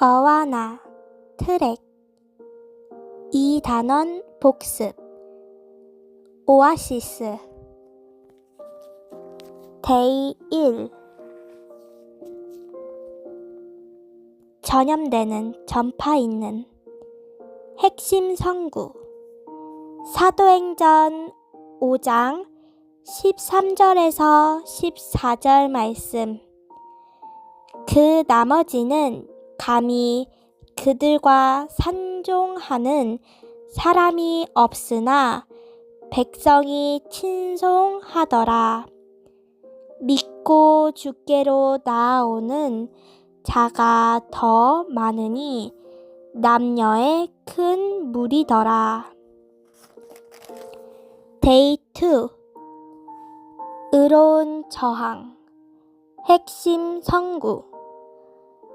어와나, 트랙, 2단원 복습, 오아시스. 데이 1. 전염되는 전파 있는 핵심 성구. 사도행전 5장 13절에서 14절 말씀. 그 나머지는 감히 그들과 산종하는 사람이 없으나 백성이 친송하더라. 믿고 주께로 나아오는 자가 더 많으니 남녀의 큰 무리더라. 데이 2. 의로운 저항. 핵심 성구.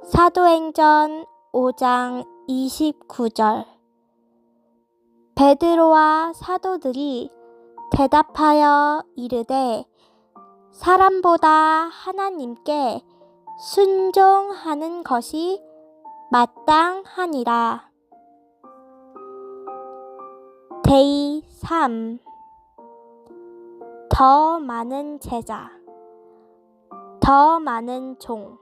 사도행전 5장 29절. 베드로와 사도들이 대답하여 이르되 사람보다 하나님께 순종하는 것이 마땅하니라. 데이 3. 더 많은 제자, 더 많은 종.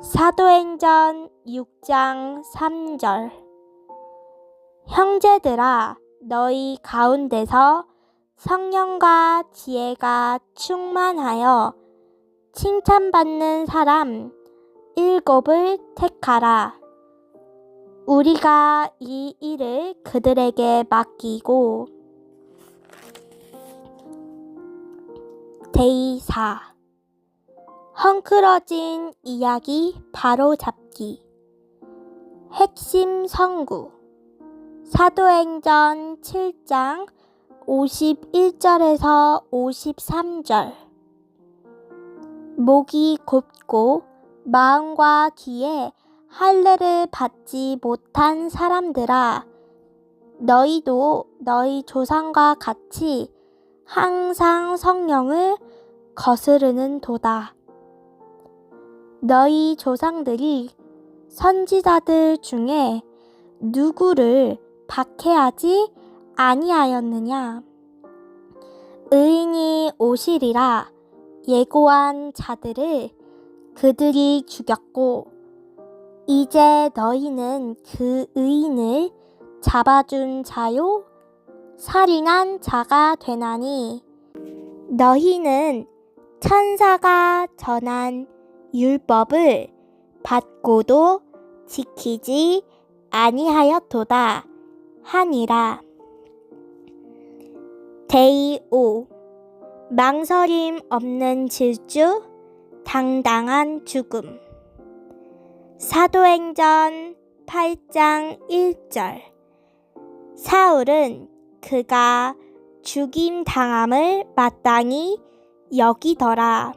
사도행전 6장 3절. 형제들아, 너희 가운데서 성령과 지혜가 충만하여 칭찬받는 사람 7을 택하라. 우리가 이 일을 그들에게 맡기고. 데이 4. 헝클어진 이야기 바로잡기. 핵심 성구. 사도행전 7장 51절에서 53절. 목이 곱고 마음과 귀에 할례를 받지 못한 사람들아, 너희도 너희 조상과 같이 항상 성령을 거스르는 도다. 너희 조상들이 선지자들 중에 누구를 박해하지 아니하였느냐? 의인이 오시리라 예고한 자들을 그들이 죽였고, 이제 너희는 그 의인을 잡아준 자요 살인한 자가 되나니, 너희는 천사가 전한 율법을 받고도 지키지 아니하였도다 하니라. 데이 5. 망설임 없는 질주, 당당한 죽음. 사도행전 8장 1절. 사울은 그가 죽임 당함을 마땅히 여기더라.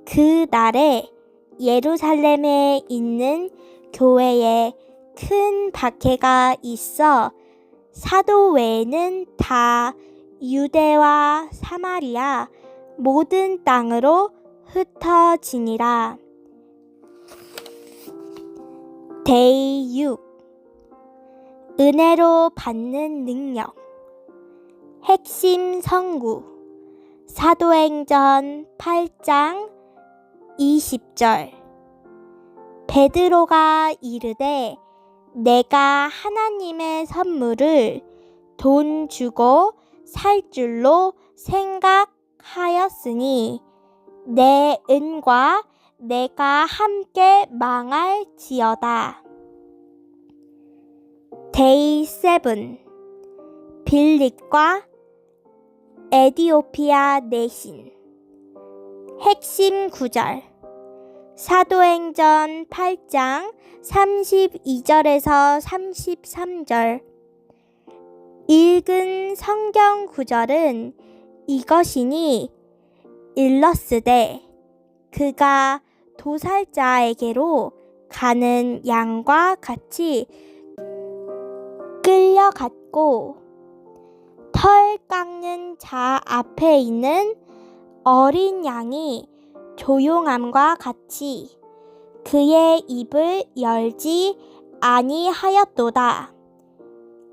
그 날에 예루살렘에 있는 교회에 큰 박해가 있어 사도 외에는 다 유대와 사마리아 모든 땅으로 흩어지니라. 데이 6. 은혜로 받는 능력. 핵심 성구. 사도행전 8장 20절. 베드로가 이르되 내가 하나님의 선물을 돈 주고 살 줄로 생각하였으니 내 은과 내가 함께 망할지어다. 데이 7. 빌립과 에디오피아 내신. 핵심 구절. 사도행전 8장 32절에서 33절. 읽은 성경 구절은 이것이니, 일러스되 그가 도살자에게로 가는 양과 같이 끌려갔고, 털 깎는 자 앞에 있는 어린 양이 조용함과 같이 그의 입을 열지 아니하였도다.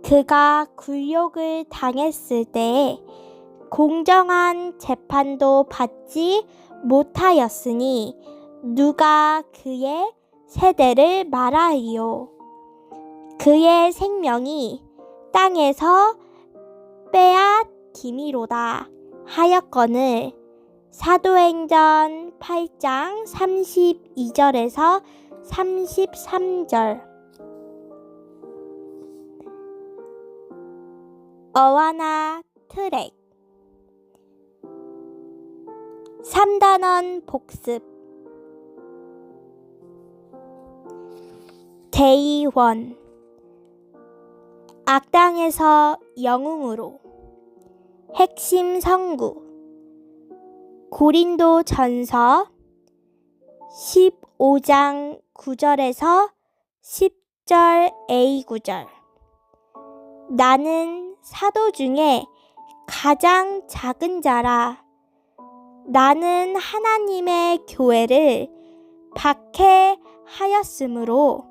그가 굴욕을 당했을 때에 공정한 재판도 받지 못하였으니 누가 그의 세대를 말하리요. 그의 생명이 땅에서 빼앗김이로다 하였거늘. 사도행전 8장 32절에서 33절. 어와나 트랙 3단원 복습. 데이 1. 악당에서 영웅으로. 핵심 성구. 고린도 전서 15장 9절에서 10절 A 구절. 나는 사도 중에 가장 작은 자라. 나는 하나님의 교회를 박해하였으므로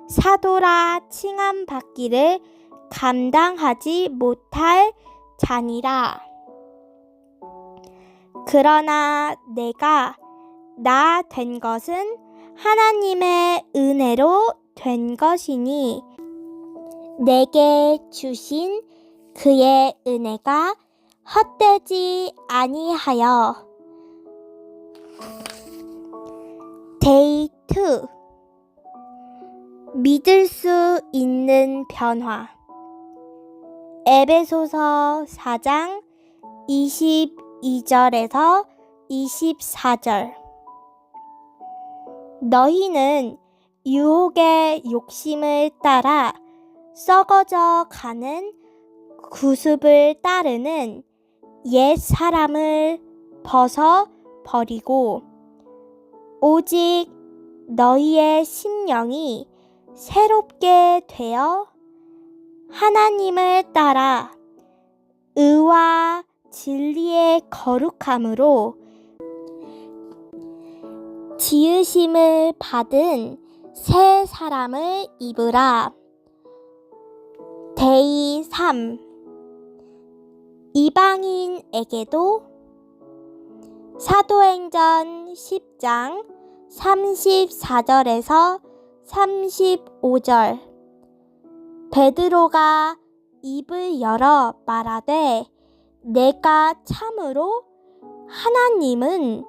사도라 칭함받기를 감당하지 못할 자니라. 그러나 내가 나 된 것은 하나님의 은혜로 된 것이니 내게 주신 그의 은혜가 헛되지 아니하여. 데이 2. 믿을 수 있는 변화. 에베소서 4장 22절에서 24절. 너희는 유혹의 욕심을 따라 썩어져 가는 구습을 따르는 옛 사람을 벗어 버리고 오직 너희의 심령이 새롭게 되어 하나님을 따라 의와 진리의 거룩함으로 지으심을 받은 새 사람을 입으라. 데이 3. 이방인에게도. 사도행전 10장 34절에서 35절. 베드로가 입을 열어 말하되 내가 참으로 하나님은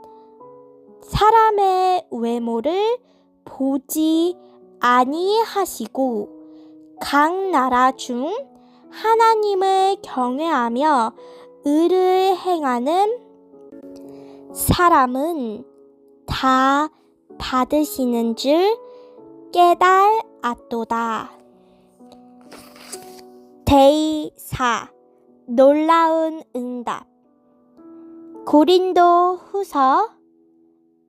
사람의 외모를 보지 아니하시고 각 나라 중 하나님을 경외하며 의를 행하는 사람은 다 받으시는 줄 깨달았도다. 데이 4. 놀라운 응답. 고린도 후서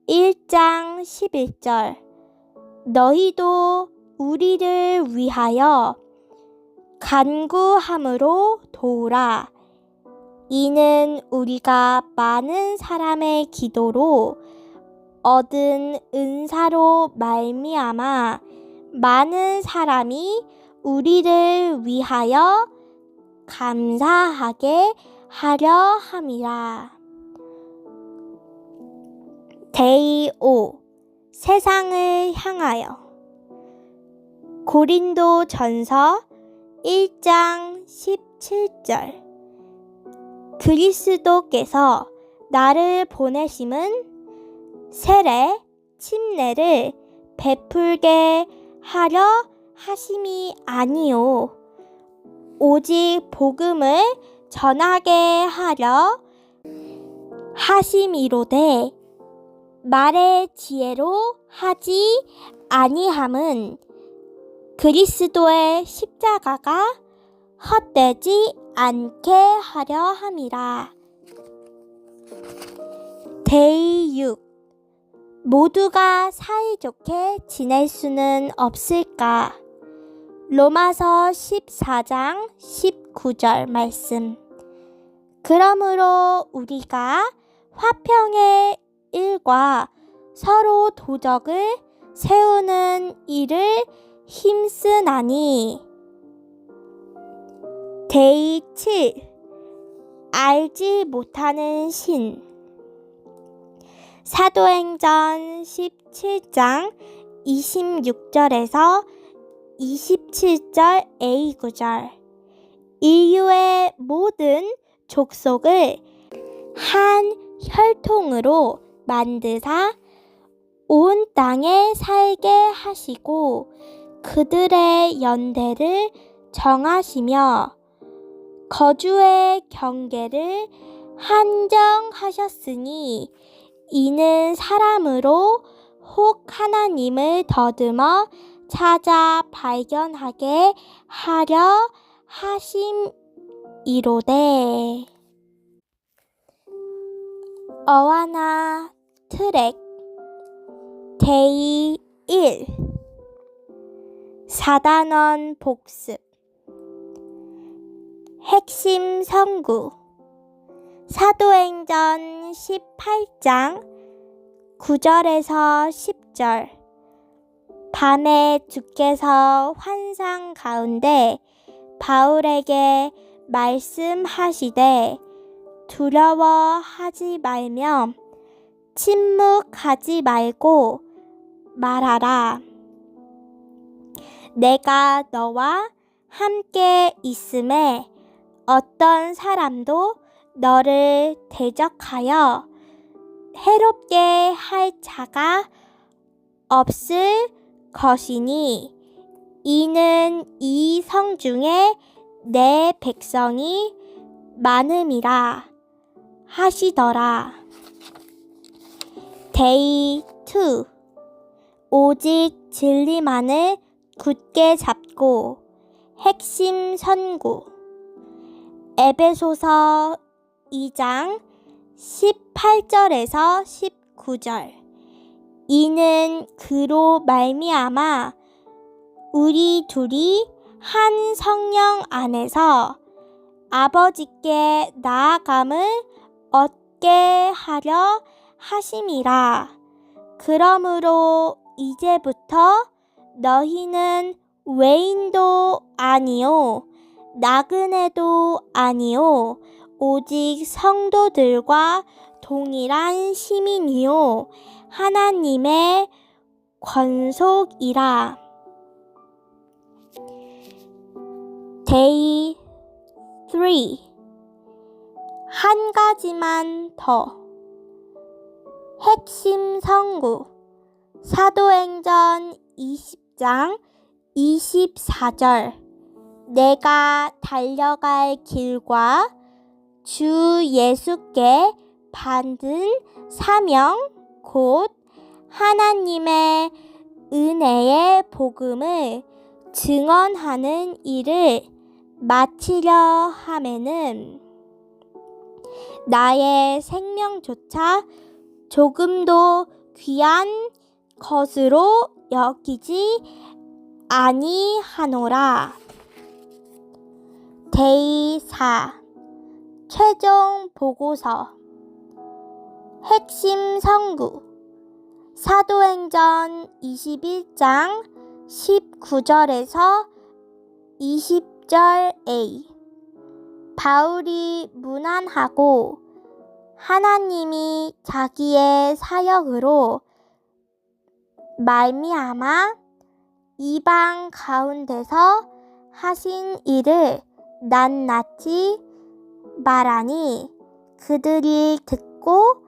1장 11절. 너희도 우리를 위하여 간구함으로 도우라. 이는 우리가 많은 사람의 기도로 얻은 은사로 말미암아 많은 사람이 우리를 위하여 감사하게 하려 함이라. 데이 5. 세상을 향하여. 고린도 전서 1장 17절. 그리스도께서 나를 보내심은 세례, 침례를 베풀게 하려 하심이 아니요 오직 복음을 전하게 하려 하심이로되 말의 지혜로 하지 아니함은 그리스도의 십자가가 헛되지 않게 하려 함이라. 데이 6. 모두가 사이좋게 지낼 수는 없을까? 로마서 14장 19절 말씀. 그러므로 우리가 화평의 일과 서로 도적을 세우는 일을 힘쓰나니. 데이 7. 알지 못하는 신. 사도행전 17장 26절에서 27절 A구절. 인류의 모든 족속을 한 혈통으로 만드사 온 땅에 살게 하시고 그들의 연대를 정하시며 거주의 경계를 한정하셨으니 이는 사람으로 혹 하나님을 더듬어 찾아 발견하게 하려 하심이로되. 어와나 트랙 데이 1. 4단원 복습. 핵심 성구. 사도행전 18장 9절에서 10절. 밤에 주께서 환상 가운데 바울에게 말씀하시되 두려워하지 말며 침묵하지 말고 말하라. 내가 너와 함께 있음에 어떤 사람도 너를 대적하여 해롭게 할 자가 없을 것이니 이는 이 성 중에 내 백성이 많음이라 하시더라. 데이 2. 오직 진리만을 굳게 잡고. 핵심 선구. 에베소서 2장 18절에서 19절. 이는 그로 말미암아 우리 둘이 한 성령 안에서 아버지께 나아감을 얻게 하려 하심이라. 그러므로 이제부터 너희는 외인도 아니요 나그네도 아니요 오직 성도들과 동일한 시민이요 하나님의 권속이라. 데이 3. 한 가지만 더. 핵심 성구. 사도행전 20장 24절. 내가 달려갈 길과 주 예수께 받은 사명 곧 하나님의 은혜의 복음을 증언하는 일을 마치려 하매는 나의 생명조차 조금도 귀한 것으로 여기지 아니하노라. 데이 4. 최종 보고서. 핵심 성구. 사도행전 21장 19절에서 20절 A. 바울이 문안하고 하나님이 자기의 사역으로 말미암아 이방 가운데서 하신 일을 낱낱이 말하니 그들이 듣고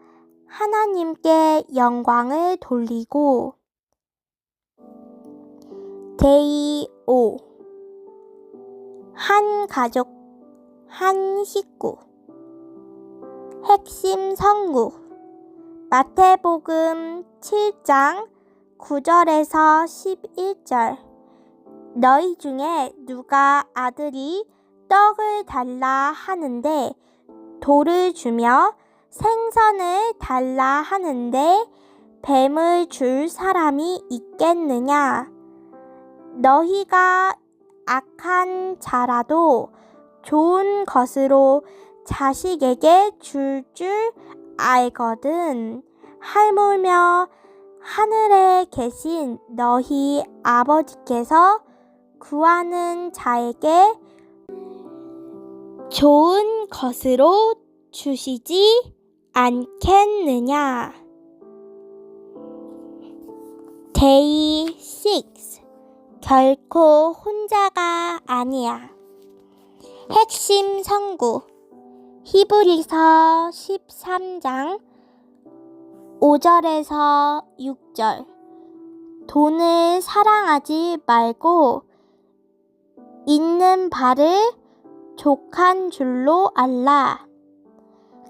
하나님께 영광을 돌리고. 데이 5. 한 가족, 한 식구. 핵심 성구. 마태복음 7장 9절에서 11절. 너희 중에 누가 아들이 떡을 달라 하는데 돌을 주며 생선을 달라 하는데 뱀을 줄 사람이 있겠느냐? 너희가 악한 자라도 좋은 것으로 자식에게 줄 알거든. 하물며 하늘에 계신 너희 아버지께서 구하는 자에게 좋은 것으로 주시지 않겠느냐. Day 6. 결코 혼자가 아니야. 핵심 성구 히브리서 13장 5절에서 6절. 돈을 사랑하지 말고 있는 바를 족한 줄로 알라.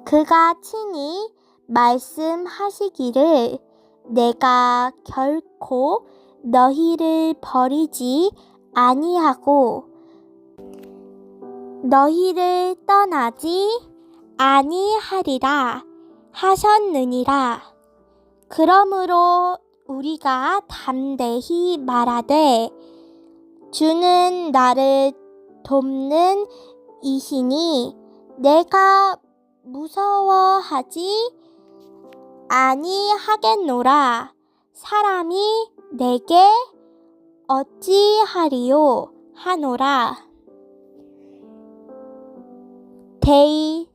그가 친히 말씀하시기를 내가 결코 너희를 버리지 아니하고 너희를 떠나지 아니하리라 하셨느니라. 그러므로 우리가 담대히 말하되 주는 나를 돕는 이시니 내가 무서워하지 아니하겠노라. 사람이 내게 어찌하리요 하노라. Day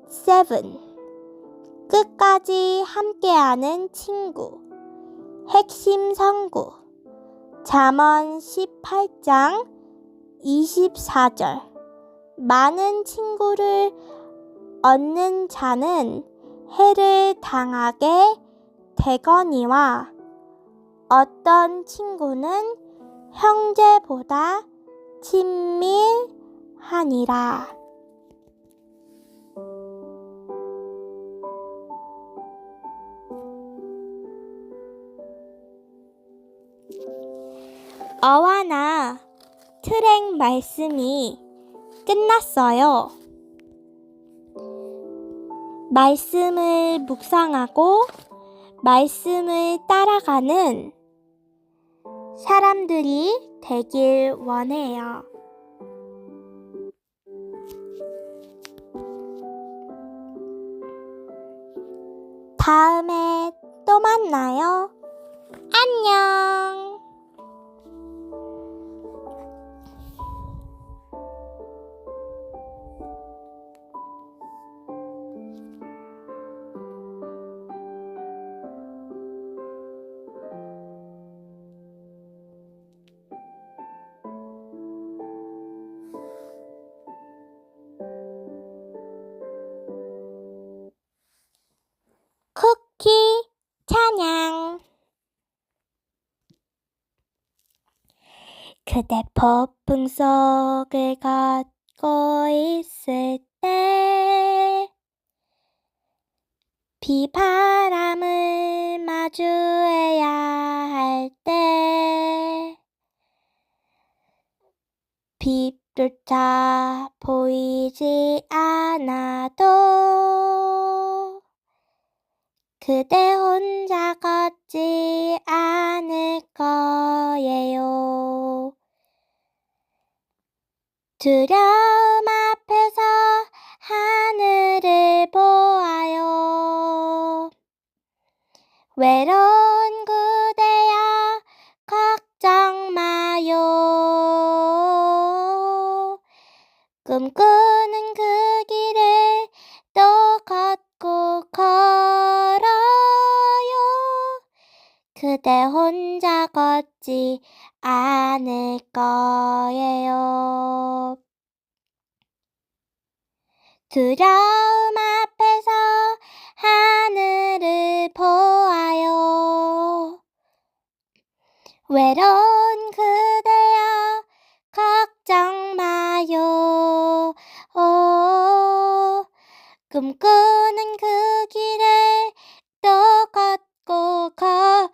7. 끝까지 함께하는 친구. 핵심 성구 잠언 18장 24절. 많은 친구를 얻는 자는 해를 당하게 되거니와 어떤 친구는 형제보다 친밀하니라. 어와나 트랙 말씀이 끝났어요. 말씀을 묵상하고 말씀을 따라가는 사람들이 되길 원해요. 다음에 또 만나요. 안녕. 쿠키 찬양. 그대 폭풍 속을 걷고 있을 때 비바람을 마주해야 할 때 빛조차 보이지 않아도 그대 혼자 걷지 않을 거예요. 두려움 앞에서 하늘을 보아요. 외로운 그대여 걱정 마요. 꿈꾸는 그 길을 또 걷고 걸어요. 그대 혼자 걷지 않을 거예요. 두려움 앞에서 하늘을 보아요. 외로운 그대여 걱정 마요. 꿈꾸는 그 길을 또 걷고 걸어요.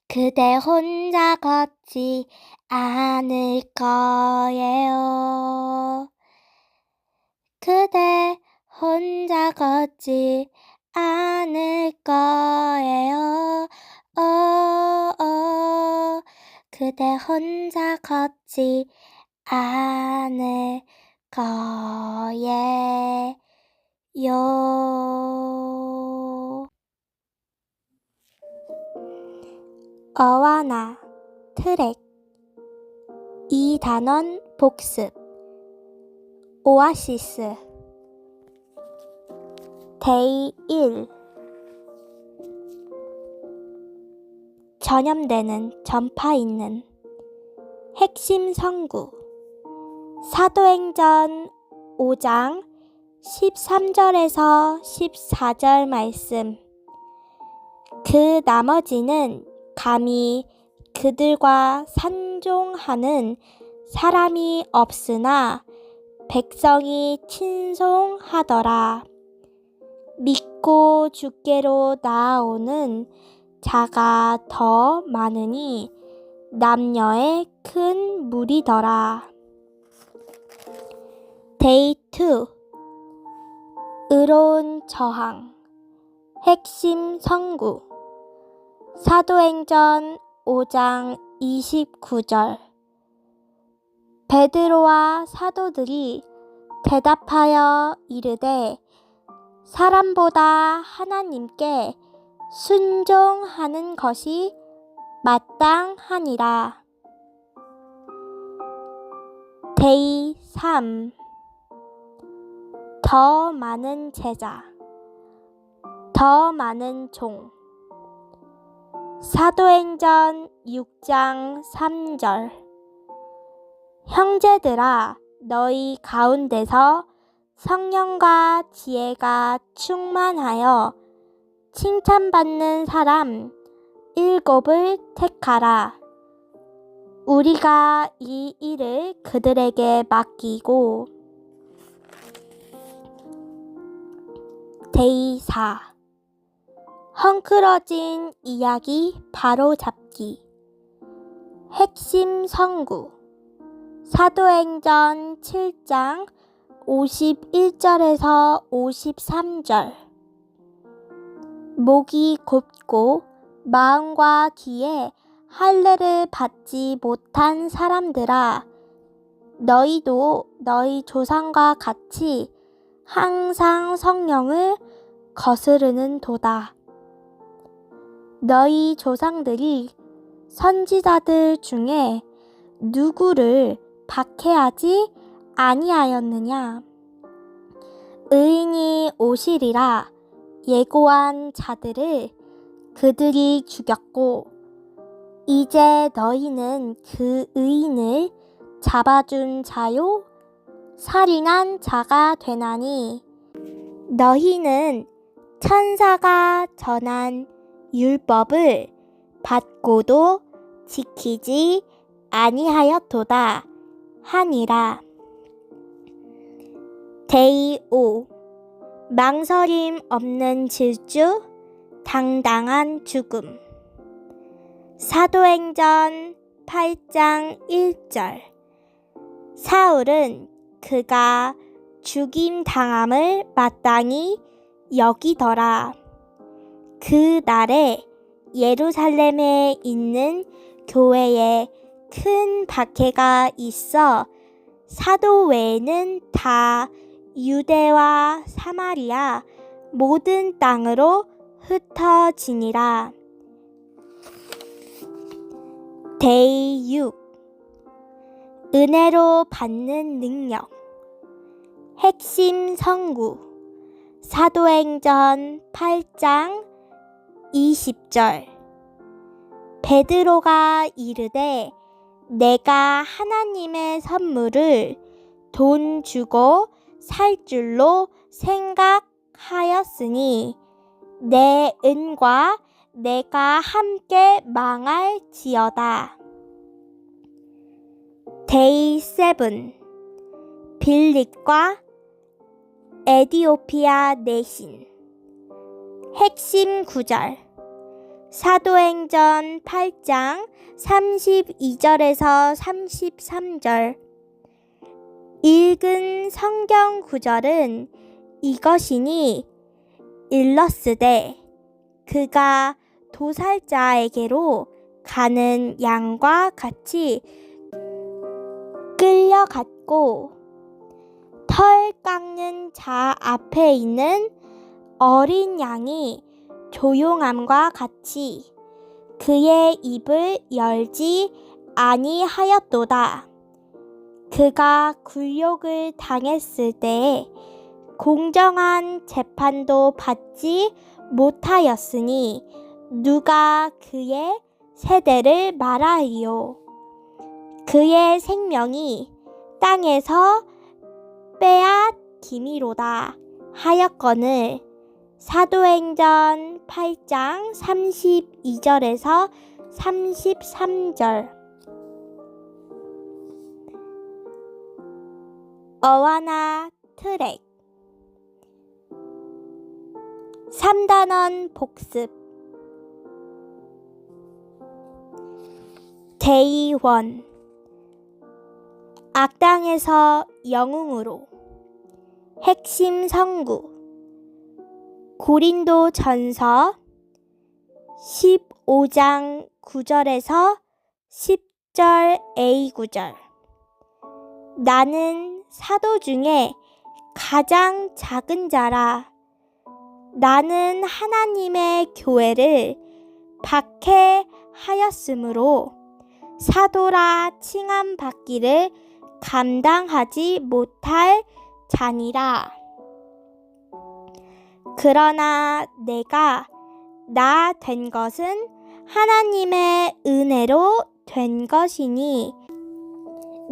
그대 혼자 걷지 않을 거예요. 그대 혼자 걷지 않을 거예요. 그대 혼자 걷지 않을 거예요. 어와나 트랙 2단원 복습 오아시스 데이 1 전염되는 전파 있는 핵심 성구 사도행전 5장 13절에서 14절 말씀. 그 나머지는 감히 그들과 산종하는 사람이 없으나 백성이 친송하더라. 믿고 주께로 나아오는 자가 더 많으니 남녀의 큰 무리더라. 데이 2 의로운 저항 핵심 성구 사도행전 5장 29절 베드로와 사도들이 대답하여 이르되 사람보다 하나님께 순종하는 것이 마땅하니라. 데이 3 더 많은 제자 더 많은 종 사도행전 6장 3절 형제들아 너희 가운데서 성령과 지혜가 충만하여 칭찬받는 사람 7을 택하라. 우리가 이 일을 그들에게 맡기고 데이 4 헝클어진 이야기 바로잡기 핵심 성구 사도행전 7장 51절에서 53절 목이 곱고 마음과 귀에 할례를 받지 못한 사람들아 너희도 너희 조상과 같이 항상 성령을 거스르는 도다. 너희 조상들이 선지자들 중에 누구를 박해하지 아니하였느냐? 의인이 오시리라 예고한 자들을 그들이 죽였고 이제 너희는 그 의인을 잡아준 자요 살인한 자가 되나니 너희는 천사가 전한 율법을 받고도 지키지 아니하였도다 하니라. 데이 5 망설임 없는 질주 당당한 죽음 사도행전 8장 1절 사울은 그가 죽임 당함을 마땅히 여기더라. 그 날에 예루살렘에 있는 교회에 큰 박해가 있어 사도 외에는 다 유대와 사마리아 모든 땅으로 흩어지니라. 데이 6 은혜로 받는 능력 핵심 성구 사도행전 8장 20절 베드로가 이르되 내가 하나님의 선물을 돈 주고 살 줄로 생각하였으니 내 은과 내가 함께 망할지어다. 데이 7 빌립과 에디오피아 내신 핵심 구절 사도행전 8장 32절에서 33절 읽은 성경 구절은 이것이니 일러스되 그가 도살자에게로 가는 양과 같이 끌려갔고 털 깎는 자 앞에 있는 어린 양이 조용함과 같이 그의 입을 열지 아니하였도다. 그가 굴욕을 당했을 때에 공정한 재판도 받지 못하였으니 누가 그의 세대를 말하리요. 그의 생명이 땅에서 빼앗김이로다 하였거늘. 사도행전 8장 32절에서 33절. 어와나 트랙 3단원 복습. 데이 1. 악당에서 영웅으로. 핵심 성구 고린도 전서 15장 9절에서 10절 A 구절. 나는 사도 중에 가장 작은 자라. 나는 하나님의 교회를 박해하였으므로 사도라 칭함받기를 감당하지 못할 자니라. 그러나 내가 나 된 것은 하나님의 은혜로 된 것이니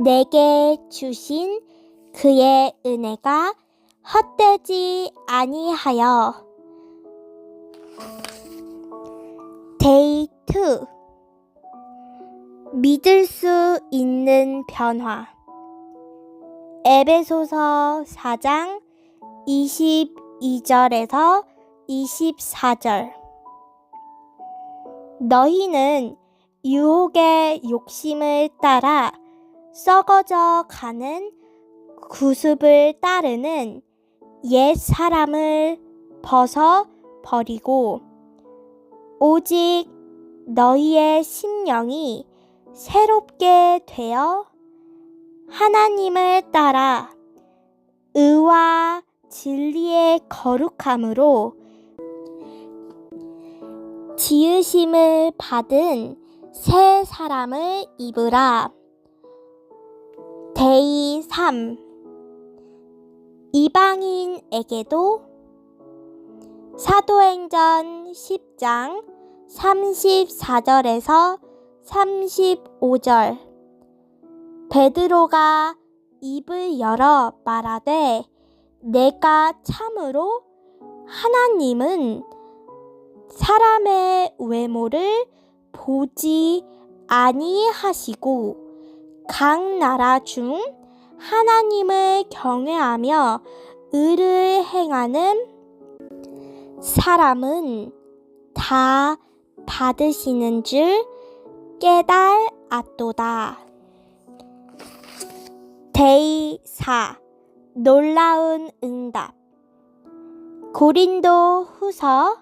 내게 주신 그의 은혜가 헛되지 아니하여. 데이 2. 믿을 수 있는 변화. 에베소서 4장 22절에서 24절. 너희는 유혹의 욕심을 따라 썩어져 가는 구습을 따르는 옛 사람을 벗어 버리고 오직 너희의 심령이 새롭게 되어 하나님을 따라 의와 진리의 거룩함으로 지으심을 받은 새 사람을 입으라. 데이 3. 이방인에게도. 사도행전 10장 34절에서 35절. 베드로가 입을 열어 말하되 내가 참으로 하나님은 사람의 외모를 보지 아니하시고 각 나라 중 하나님을 경외하며 의를 행하는 사람은 다 받으시는 줄 깨달았도다. 데이 4. 놀라운 응답. 고린도 후서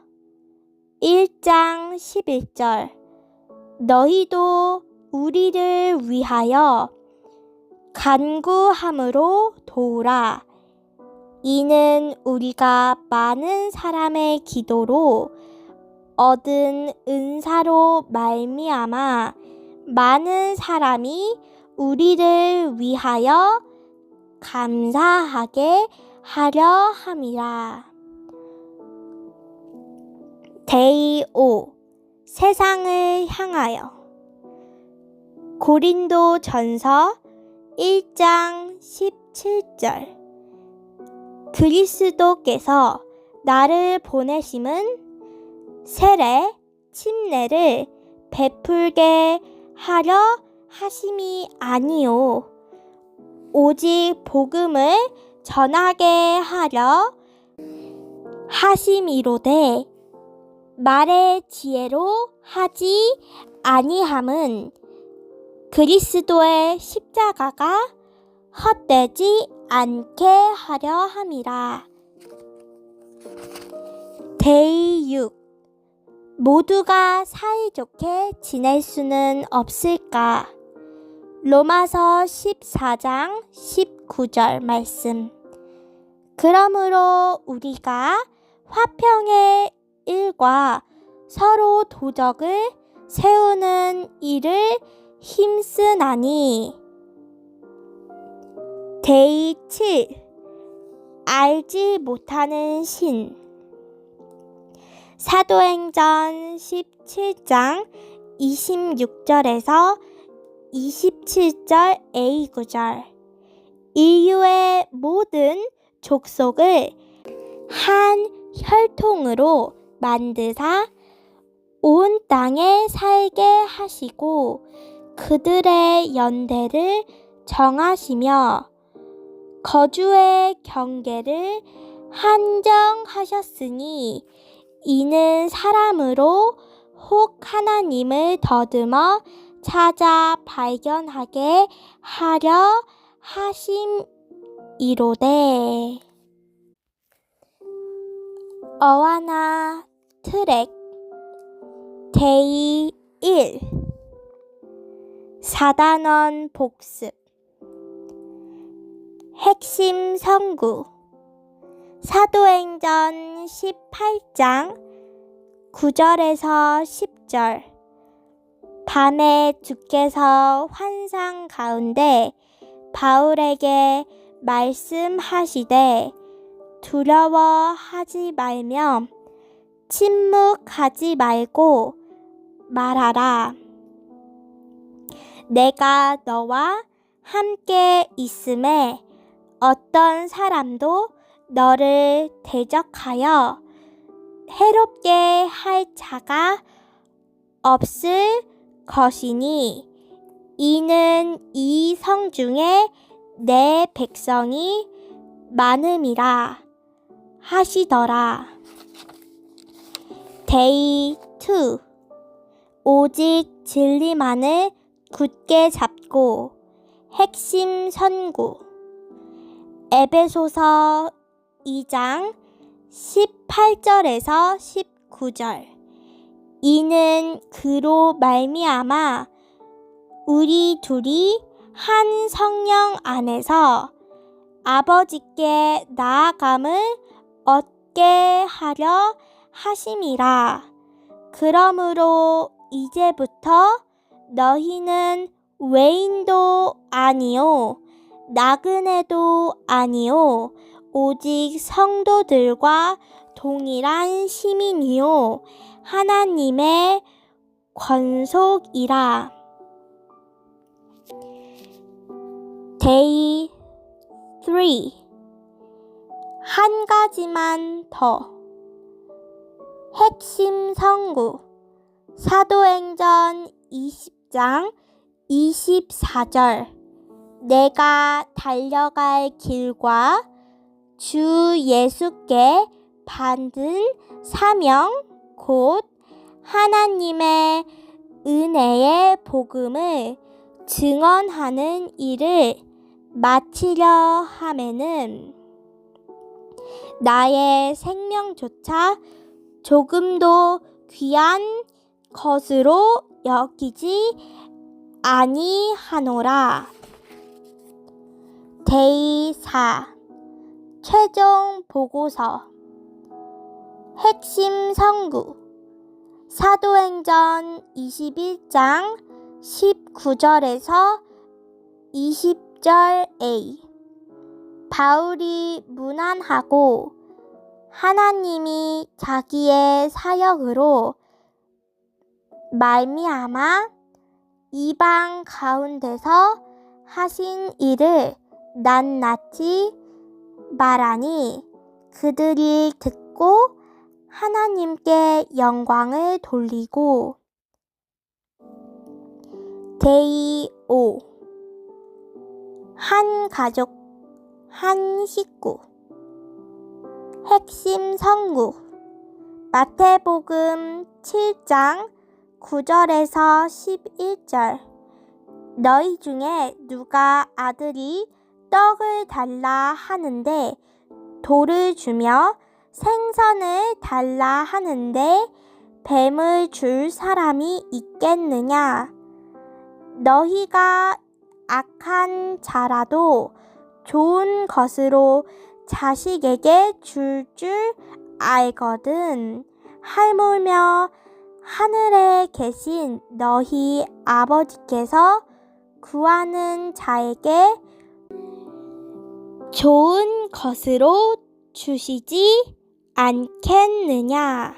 1장 11절. 너희도 우리를 위하여 간구함으로 도우라. 이는 우리가 많은 사람의 기도로 얻은 은사로 말미암아 많은 사람이 우리를 위하여 감사하게 하려 함이라. 데이 5. 세상을 향하여. 고린도 전서 1장 17절. 그리스도께서 나를 보내심은 세례, 침례를 베풀게 하려 하심이 아니요 오직 복음을 전하게 하려 하심이로되 말의 지혜로 하지 아니함은 그리스도의 십자가가 헛되지 않게 하려 함이라. 데이 6. 모두가 사이좋게 지낼 수는 없을까? 로마서 14장 19절 말씀. 그러므로 우리가 화평의 일과 서로 도적을 세우는 일을 힘쓰나니. 데이 7. 알지 못하는 신. 사도행전 17장 26절에서 27절 A 구절. 인류의 모든 족속을 한 혈통으로 만드사 온 땅에 살게 하시고 그들의 연대를 정하시며 거주의 경계를 한정하셨으니 이는 사람으로 혹 하나님을 더듬어 찾아 발견하게 하려 하심이로되. 어와나 트랙 데이 1. 4단원 복습. 핵심 성구. 사도행전 18장 9절에서 10절. 밤에 주께서 환상 가운데 바울에게 말씀하시되 두려워하지 말며 침묵하지 말고 말하라. 내가 너와 함께 있음에 어떤 사람도 너를 대적하여 해롭게 할 자가 없을 것이니 이는 이 성 중에 내 백성이 많음이라 하시더라. 데이 2. 오직 진리만을 굳게 잡고. 핵심 선구. 에베소서 2장 18절에서 19절. 이는 그로 말미암아 우리 둘이 한 성령 안에서 아버지께 나아감을 얻게 하려 하심이라. 그러므로 이제부터 너희는 외인도 아니요 나그네도 아니요 오직 성도들과 동일한 시민이요 하나님의 권속이라. 데이 3. 한 가지만 더. 핵심 성구. 사도행전 20장 24절. 내가 달려갈 길과 주 예수께 받은 사명 곧 하나님의 은혜의 복음을 증언하는 일을 마치려 하매는 나의 생명조차 조금도 귀한 것으로 여기지 아니하노라. 데이 4. 최종 보고서. 핵심 성구. 사도행전 21장 19절에서 20절 A. 바울이 문안하고 하나님이 자기의 사역으로 말미암아 이방 가운데서 하신 일을 낱낱이 말하니 그들이 듣고 하나님께 영광을 돌리고. 데이 5. 한 가족 한 식구. 핵심 성구. 마태복음 7장 9절에서 11절. 너희 중에 누가 아들이 떡을 달라 하는데 돌을 주며 생선을 달라 하는데 뱀을 줄 사람이 있겠느냐. 너희가 악한 자라도 좋은 것으로 자식에게 줄 알거든. 하물며 하늘에 계신 너희 아버지께서 구하는 자에게 좋은 것으로 주시지 않겠느냐.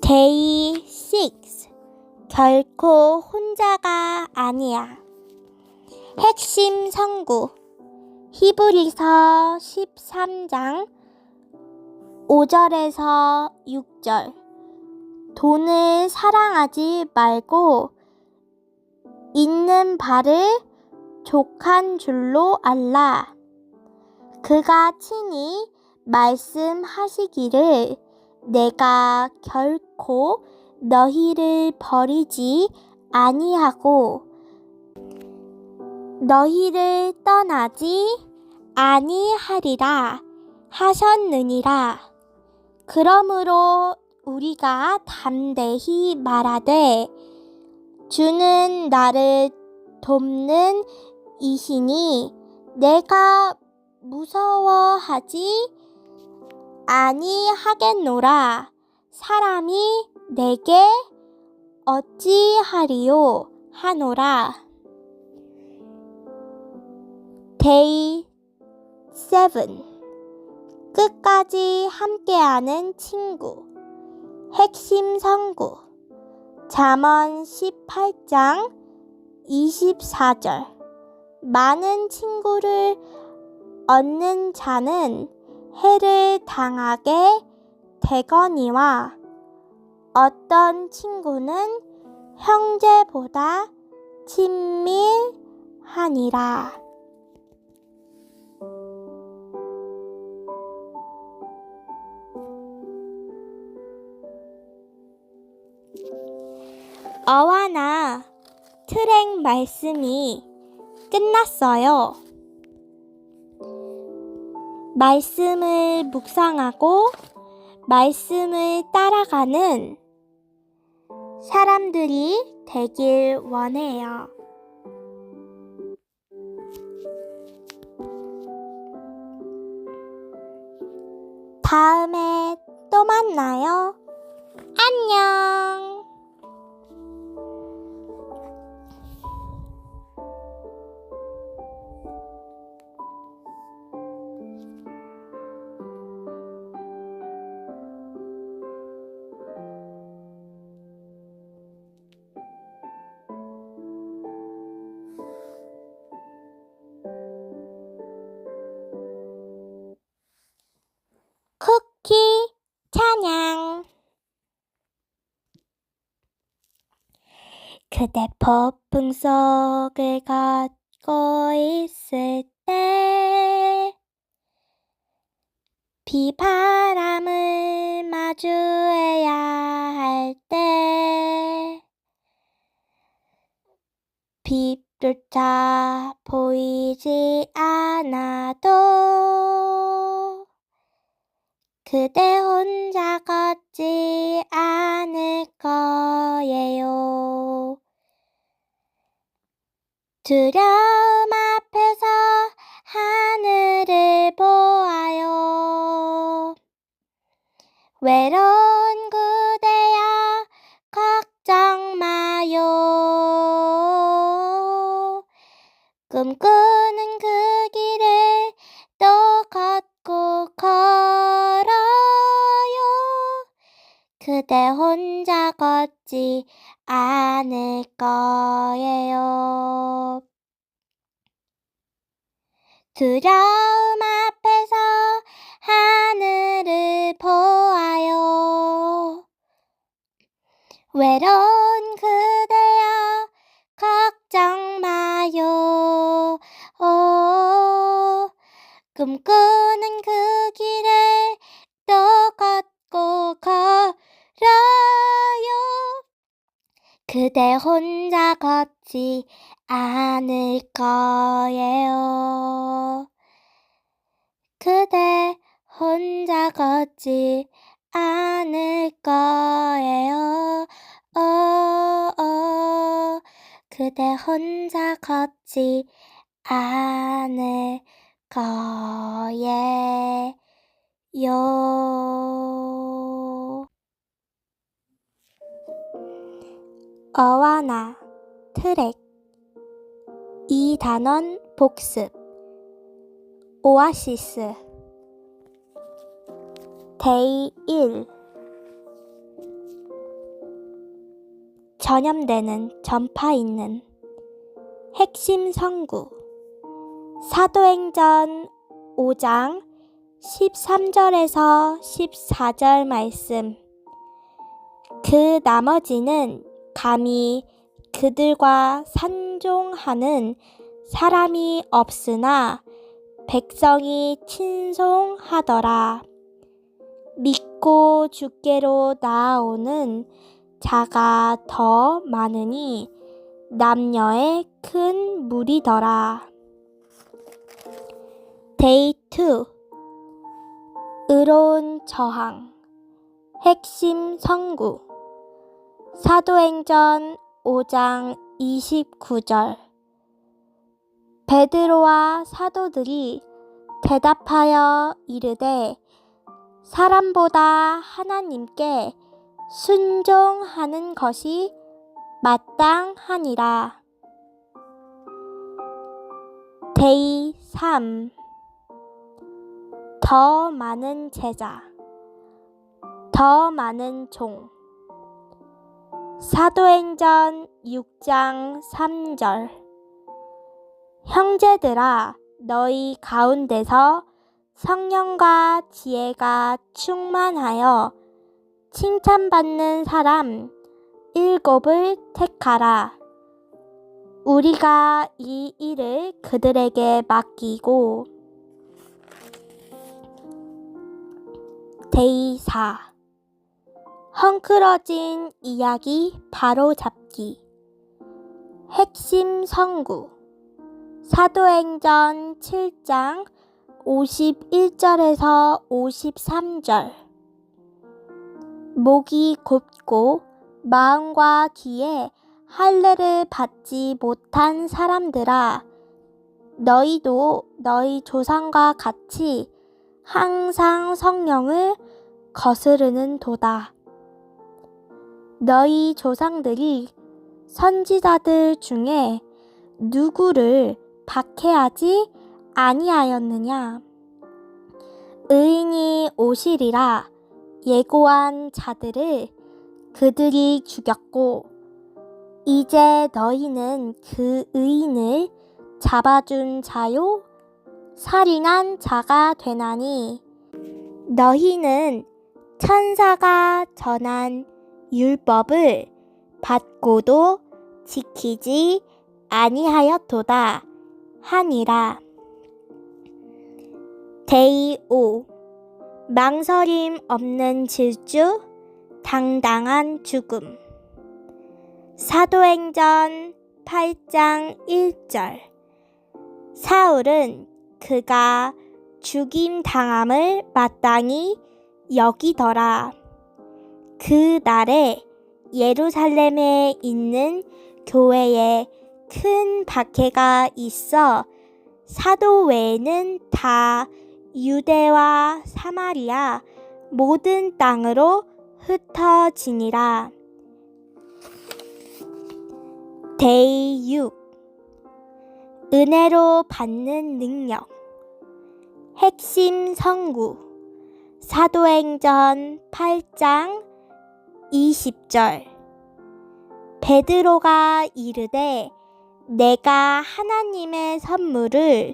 Day 6. 결코 혼자가 아니야. 핵심 성구 히브리서 13장 5절에서 6절. 돈을 사랑하지 말고 있는 바를 족한 줄로 알라. 그가 친히 말씀하시기를 내가 결코 너희를 버리지 아니하고 너희를 떠나지 아니하리라 하셨느니라. 그러므로 우리가 담대히 말하되 주는 나를 돕는 이시니 내가 무서워하지 아니하겠노라. 사람이 내게 어찌하리요 하노라. Day 7. 끝까지 함께하는 친구. 핵심 성구 잠언 18장 24절. 많은 친구를 얻는 자는 해를 당하게 되거니와 어떤 친구는 형제보다 친밀하니라. 어와나 트랙 말씀이 끝났어요. 말씀을 묵상하고 말씀을 따라가는 사람들이 되길 원해요. 다음에 또 만나요. 안녕. 쿠키 찬양. 그대 폭풍 속을 걷고 있을 때 비바람을 마주해야 할 때 빛조차 보이지 않아도 그대 혼자 걷지 않을 거예요. 두려움 앞에서 하늘을 보아요. 외로운 그대여 걱정 마요. 꿈꾸는 그 길을 또 걷고 걸어요. 그대 혼자 걷지 않을 거예요. 두려움 앞에서 하늘을 보아요. 외로운 그대여 걱정 마요. 꿈꾸는 그 길을 또 걷고 걸어요. 그대 혼자 걷지 않을 거예요. 그대 혼자 걷지 않을 거예요. 그대 혼자 걷지 않을 거예요. 어와나 트랙 2단원 복습 오아시스 데이 1 전염되는 전파 있는 핵심 성구 사도행전 5장 13절에서 14절 말씀. 그 나머지는 감히 그들과 산종하는 사람이 없으나 백성이 친송하더라. 믿고 주께로 나아오는 자가 더 많으니 남녀의 큰 무리더라. 데이 2 의로운 저항 핵심 성구 사도행전 5장 29절 베드로와 사도들이 대답하여 이르되 사람보다 하나님께 순종하는 것이 마땅하니라. 데이 3 더 많은 제자 더 많은 종 사도행전 6장 3절 형제들아 너희 가운데서 성령과 지혜가 충만하여 칭찬받는 사람 7을 택하라. 우리가 이 일을 그들에게 맡기고 데이 4 헝클어진 이야기 바로잡기 핵심 성구 사도행전 7장 51절에서 53절 목이 곱고 마음과 귀에 할례를 받지 못한 사람들아 너희도 너희 조상과 같이 항상 성령을 거스르는 도다. 너희 조상들이 선지자들 중에 누구를 박해하지 아니하였느냐? 의인이 오시리라 예고한 자들을 그들이 죽였고 이제 너희는 그 의인을 잡아준 자요 살인한 자가 되나니 너희는 천사가 전한 율법을 받고도 지키지 아니하였도다 하니라. 데이 5 망설임 없는 질주 당당한 죽음 사도행전 8장 1절 사울은 그가 죽임 당함을 마땅히 여기더라. 그 날에 예루살렘에 있는 교회에 큰 박해가 있어 사도 외에는 다 유대와 사마리아 모든 땅으로 흩어지니라. 데이 6 은혜로 받는 능력 핵심 성구 사도행전 8장 20절 베드로가 이르되 내가 하나님의 선물을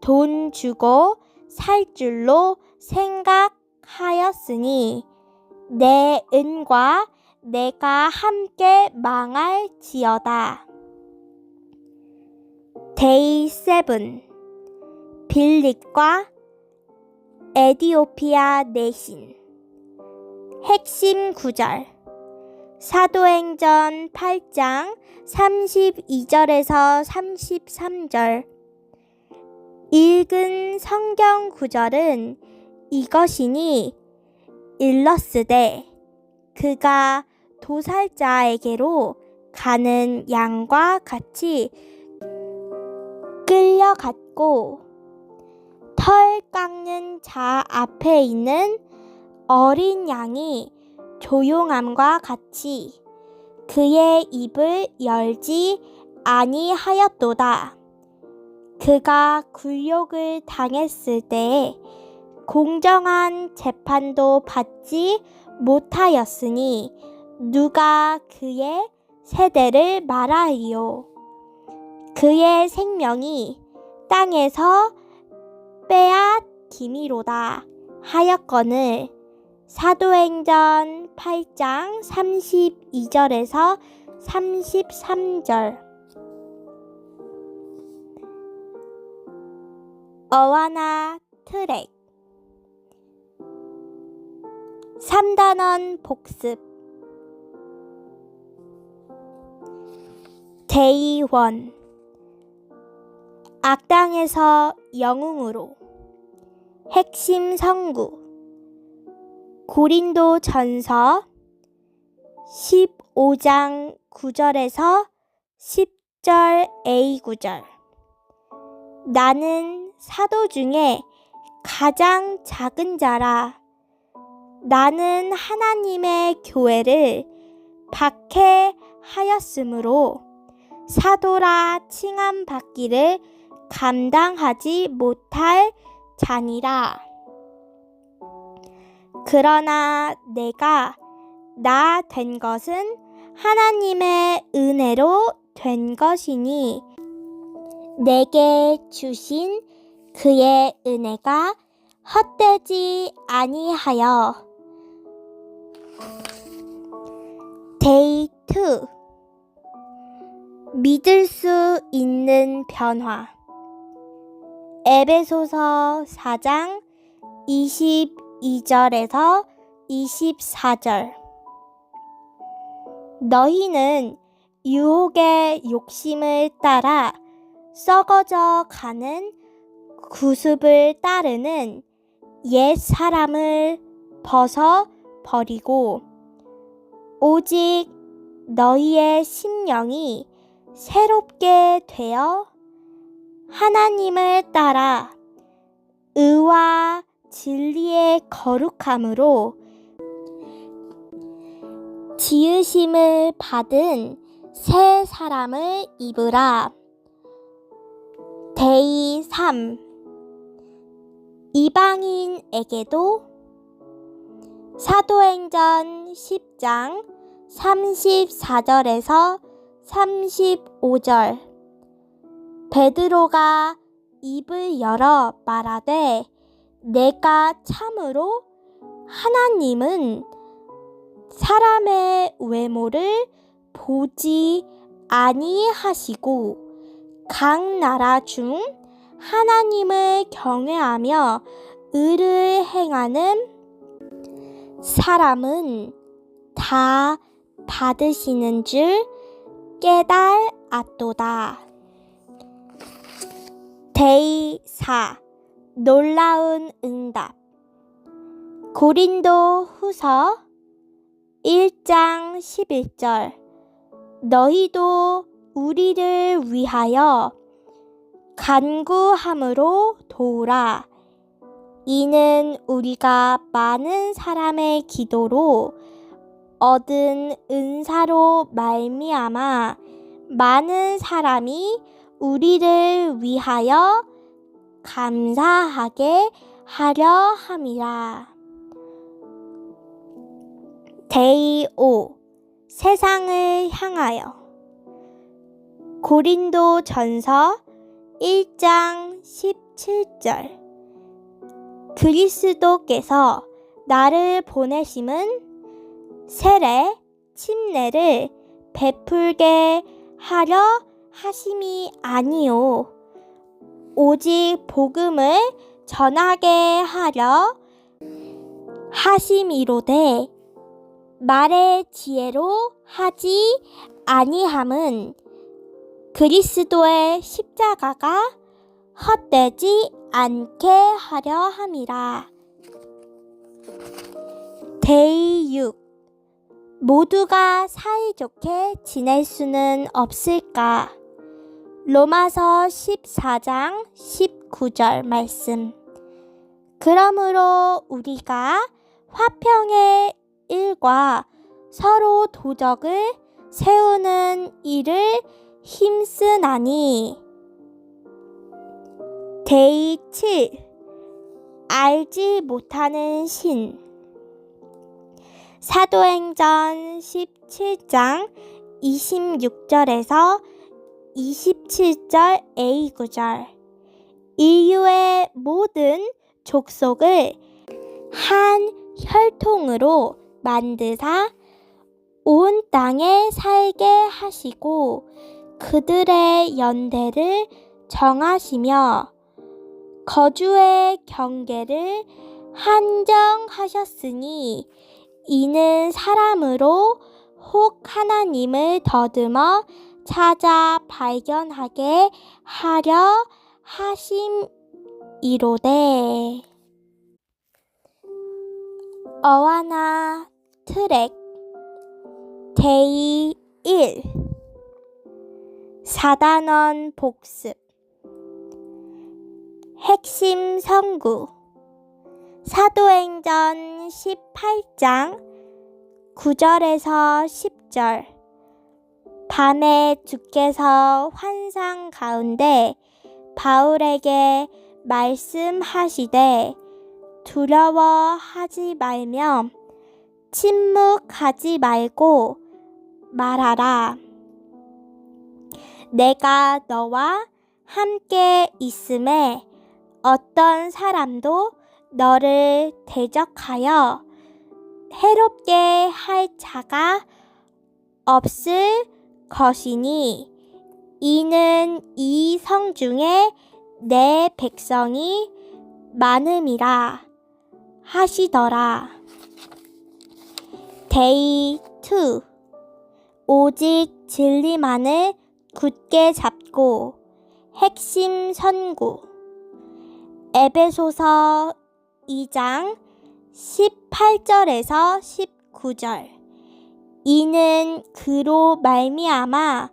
돈 주고 살 줄로 생각하였으니 내 은과 내가 함께 망할지어다. 데이 7 빌립과 에디오피아 내신 핵심 구절 사도행전 8장 32절에서 33절 읽은 성경 구절은 이것이니 일러스되 그가 도살자에게로 가는 양과 같이 끌려갔고 털 깎는 자 앞에 있는 어린 양이 조용함과 같이 그의 입을 열지 아니하였도다. 그가 굴욕을 당했을 때에 공정한 재판도 받지 못하였으니 누가 그의 세대를 말하리요. 그의 생명이 땅에서 빼앗김이로다 하였거늘. 사도행전 8장 32절에서 33절. 어와나 트랙 3단원 복습. 데이 1. 악당에서 영웅으로. 핵심 성구. 고린도 전서 15장 9절에서 10절 A 구절. 나는 사도 중에 가장 작은 자라. 나는 하나님의 교회를 박해하였으므로 사도라 칭함받기를 감당하지 못할 자니라. 그러나 내가 나 된 것은 하나님의 은혜로 된 것이니 내게 주신 그의 은혜가 헛되지 아니하여. 데이 2. 믿을 수 있는 변화. 에베소서 4장 22절에서 24절. 너희는 유혹의 욕심을 따라 썩어져 가는 구습을 따르는 옛 사람을 벗어 버리고 오직 너희의 심령이 새롭게 되어 하나님을 따라 의와 진리의 거룩함으로 지으심을 받은 새 사람을 입으라. 데이 3. 이방인에게도. 사도행전 10장 34절에서 35절. 베드로가 입을 열어 말하되 내가 참으로 하나님은 사람의 외모를 보지 아니하시고 각 나라 중 하나님을 경외하며 의를 행하는 사람은 다 받으시는 줄 깨달았도다. 데이 4. 놀라운 응답. 고린도 후서 1장 11절. 너희도 우리를 위하여 간구함으로 도우라. 이는 우리가 많은 사람의 기도로 얻은 은사로 말미암아 많은 사람이 우리를 위하여 감사하게 하려 함이라. 데이 5. 세상을 향하여. 고린도 전서 1장 17절. 그리스도께서 나를 보내심은 세례, 침례를 베풀게 하려 하심이 아니요 오직 복음을 전하게 하려 하심이로되 말의 지혜로 하지 아니함은 그리스도의 십자가가 헛되지 않게 하려 함이라. 데이 6. 모두가 사이좋게 지낼 수는 없을까? 로마서 14장 19절 말씀. 그러므로 우리가 화평의 일과 서로 도적을 세우는 일을 힘쓰나니. 데이 7. 알지 못하는 신. 사도행전 17장 26절에서 27절 A 구절. 인류의 모든 족속을 한 혈통으로 만드사 온 땅에 살게 하시고 그들의 연대를 정하시며 거주의 경계를 한정하셨으니 이는 사람으로 혹 하나님을 더듬어 찾아 발견하게 하려 하심이로되. 어와나 트랙 데이 1. 4단원 복습. 핵심 성구. 사도행전 18장 9절에서 10절. 밤에 주께서 환상 가운데 바울에게 말씀하시되 두려워하지 말며 침묵하지 말고 말하라. 내가 너와 함께 있음에 어떤 사람도 너를 대적하여 해롭게 할 자가 없을 것이니 이는 이 성중에 내 백성이 많음이라 하시더라. 데이 2. 오직 진리만을 굳게 잡고. 핵심 선구. 에베소서 2장 18절에서 19절. 이는 그로 말미암아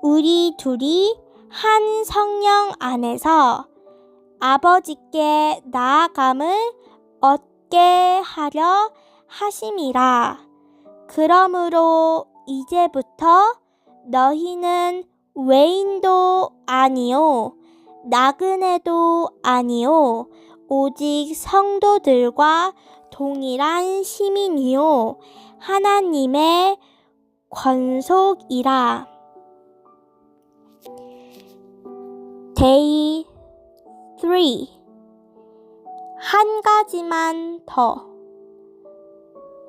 우리 둘이 한 성령 안에서 아버지께 나아감을 얻게 하려 하심이라. 그러므로 이제부터 너희는 외인도 아니요 나그네도 아니요 오직 성도들과 동일한 시민이요 하나님의 권속이라. 데이 3. 한 가지만 더.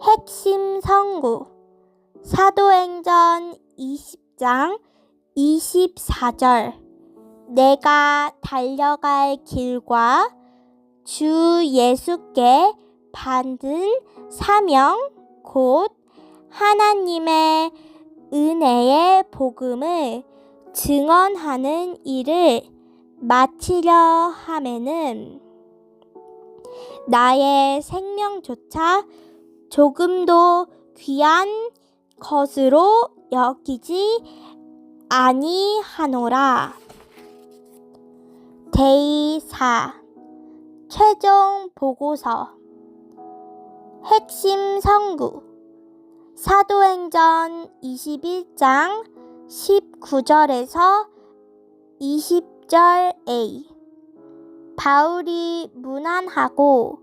핵심 성구. 사도행전 20장 24절. 내가 달려갈 길과 주 예수께 받은 사명 곧 하나님의 은혜의 복음을 증언하는 일을 마치려 하매는 나의 생명조차 조금도 귀한 것으로 여기지 아니하노라. 데이 4. 최종 보고서. 핵심 성구. 사도행전 21장 19절에서 20절 A. 바울이 문안하고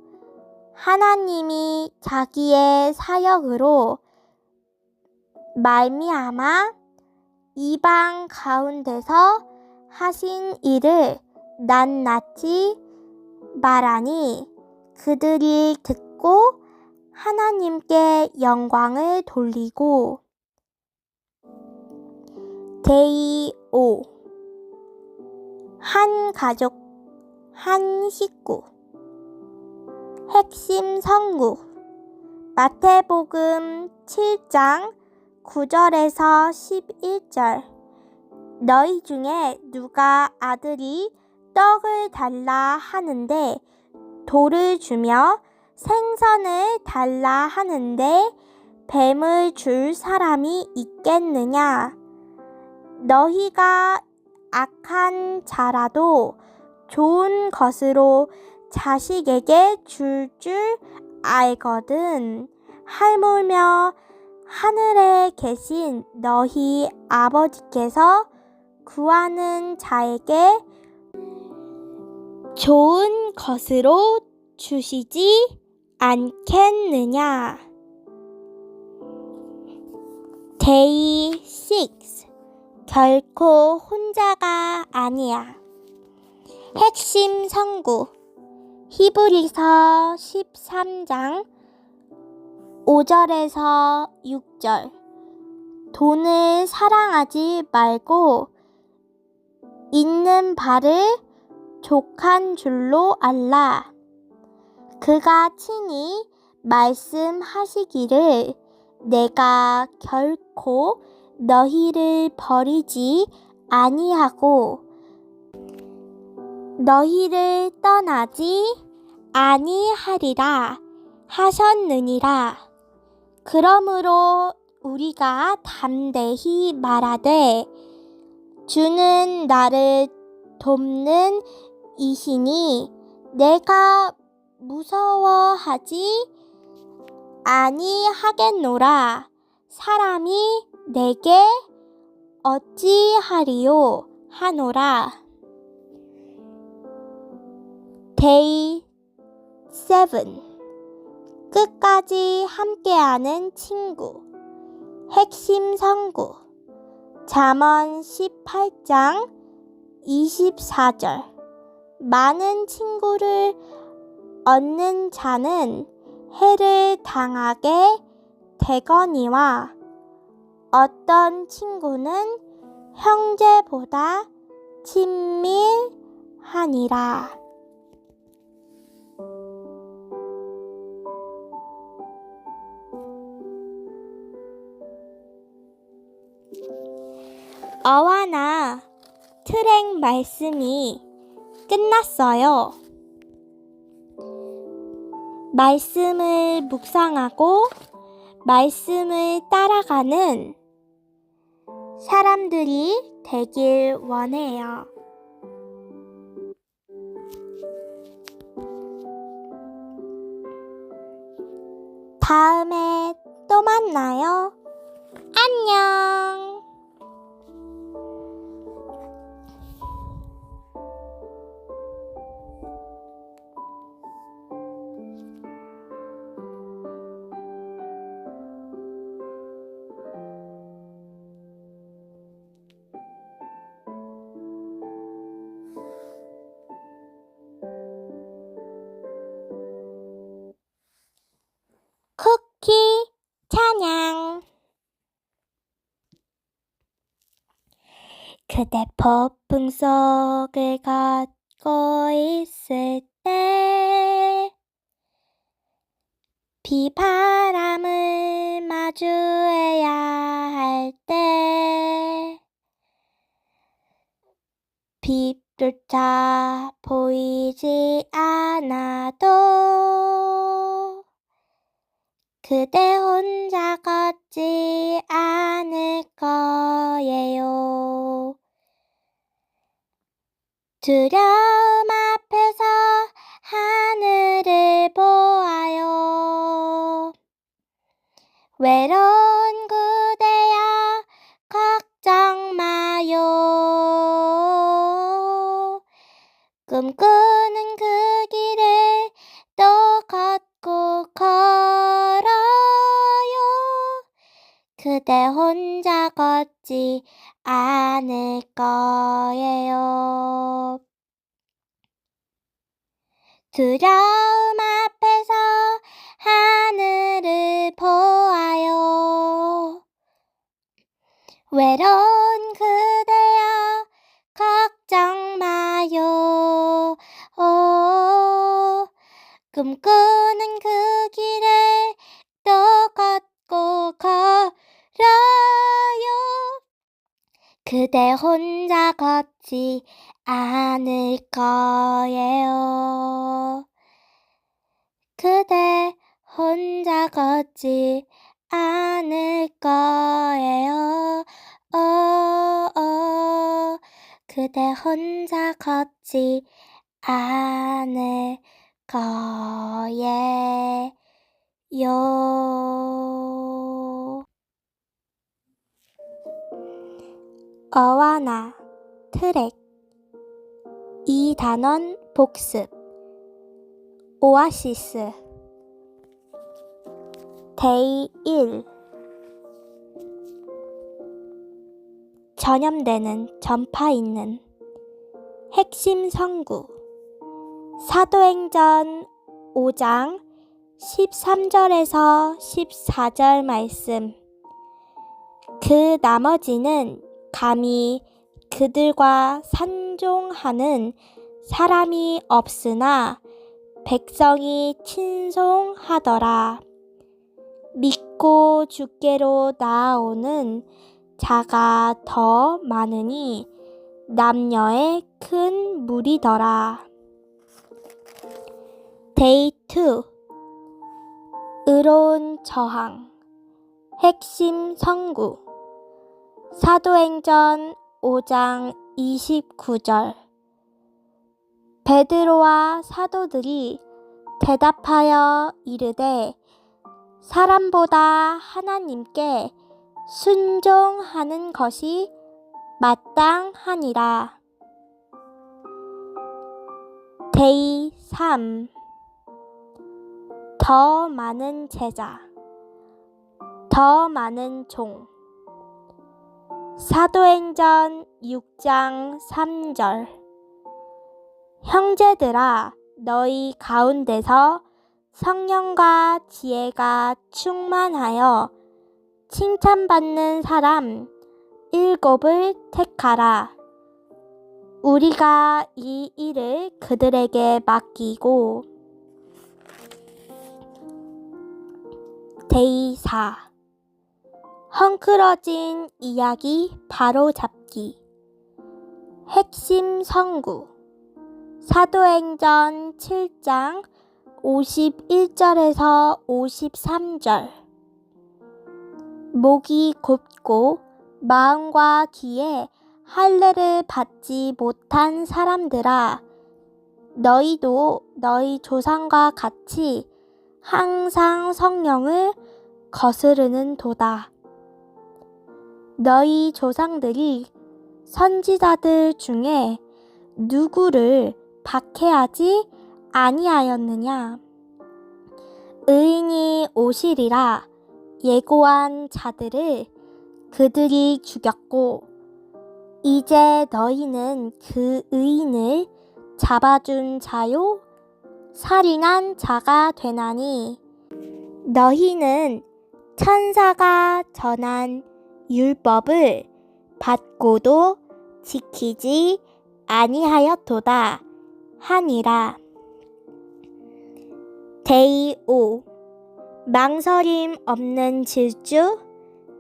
하나님이 자기의 사역으로 말미암아 이방 가운데서 하신 일을 낱낱이 말하니 그들이 듣고 하나님께 영광을 돌리고. 데이 5. 한 가족, 한 식구. 핵심 성구. 마태복음 7장 9절에서 11절. 너희 중에 누가 아들이 떡을 달라 하는데 돌을 주며 생선을 달라 하는데 뱀을 줄 사람이 있겠느냐? 너희가 악한 자라도 좋은 것으로 자식에게 줄 알거든. 하물며 하늘에 계신 너희 아버지께서 구하는 자에게 좋은 것으로 주시지 않겠느냐. Day 6. 결코 혼자가 아니야. 핵심 성구 히브리서 13장 5절에서 6절. 돈을 사랑하지 말고 있는 바를 족한 줄로 알라. 그가 친히 말씀하시기를 내가 결코 너희를 버리지 아니하고 너희를 떠나지 아니하리라 하셨느니라. 그러므로 우리가 담대히 말하되 주는 나를 돕는 이시니 내가 무서워하지 아니하겠노라. 사람이 내게 어찌하리요 하노라. Day 7. 끝까지 함께하는 친구. 핵심 성구 잠언 18장 24절. 많은 친구를 얻는 자는 해를 당하게 되거니와 어떤 친구는 형제보다 친밀하니라. 어와나 트랙 말씀이 끝났어요. 말씀을 묵상하고 말씀을 따라가는 사람들이 되길 원해요. 다음에 또 만나요. 안녕. 쿠키 찬양. 그대 폭풍 속을 걷고 있을 때 비바람을 마주해야 할 때 빛조차 보이지 않아도 그대 혼자 걷지 않을 거예요. 두려움 앞에서 하늘을 보아요. 외로운 그대여 걱정 마요. 꿈꾸는 그 길을 또 걷고 걸어요. 그대 혼자 걷지 않을 거예요. 두려움 앞에서 하늘을 보아요. 외로운 그대여 걱정 마요. 꿈꾸는 그 길을 또 걷고 걸어요. 그대 혼자 걷지 않을 거예요. 그대 혼자 걷지 않을 거예요. 그대 혼자 걷지 않을 거예요. 어와나, 트랙. 이 단원 복습. 오아시스. 데이 1. 전염되는 전파 있는 핵심 성구. 사도행전 5장 13절에서 14절 말씀. 그 나머지는 감히 그들과 산종하는 사람이 없으나 백성이 친송하더라. 믿고 주께로 나아오는 자가 더 많으니 남녀의 큰 무리더라. 데이 2. 의로운 저항. 핵심 성구. 사도행전 5장 29절. 베드로와 사도들이 대답하여 이르되 사람보다 하나님께 순종하는 것이 마땅하니라. 데이 3. 더 많은 제자, 더 많은 종. 사도행전 6장 3절. 형제들아, 너희 가운데서 성령과 지혜가 충만하여 칭찬받는 사람 7을 택하라. 우리가 이 일을 그들에게 맡기고. 데이 4. 헝클어진 이야기 바로잡기. 핵심 성구. 사도행전 7장 51절에서 53절. 목이 곱고 마음과 귀에 할례를 받지 못한 사람들아, 너희도 너희 조상과 같이 항상 성령을 거스르는 도다. 너희 조상들이 선지자들 중에 누구를 박해하지 아니하였느냐? 의인이 오시리라 예고한 자들을 그들이 죽였고, 이제 너희는 그 의인을 잡아준 자요 살인한 자가 되나니, 너희는 천사가 전한 율법을 받고도 지키지 아니하였도다 하니라. 데이 5. 망설임 없는 질주,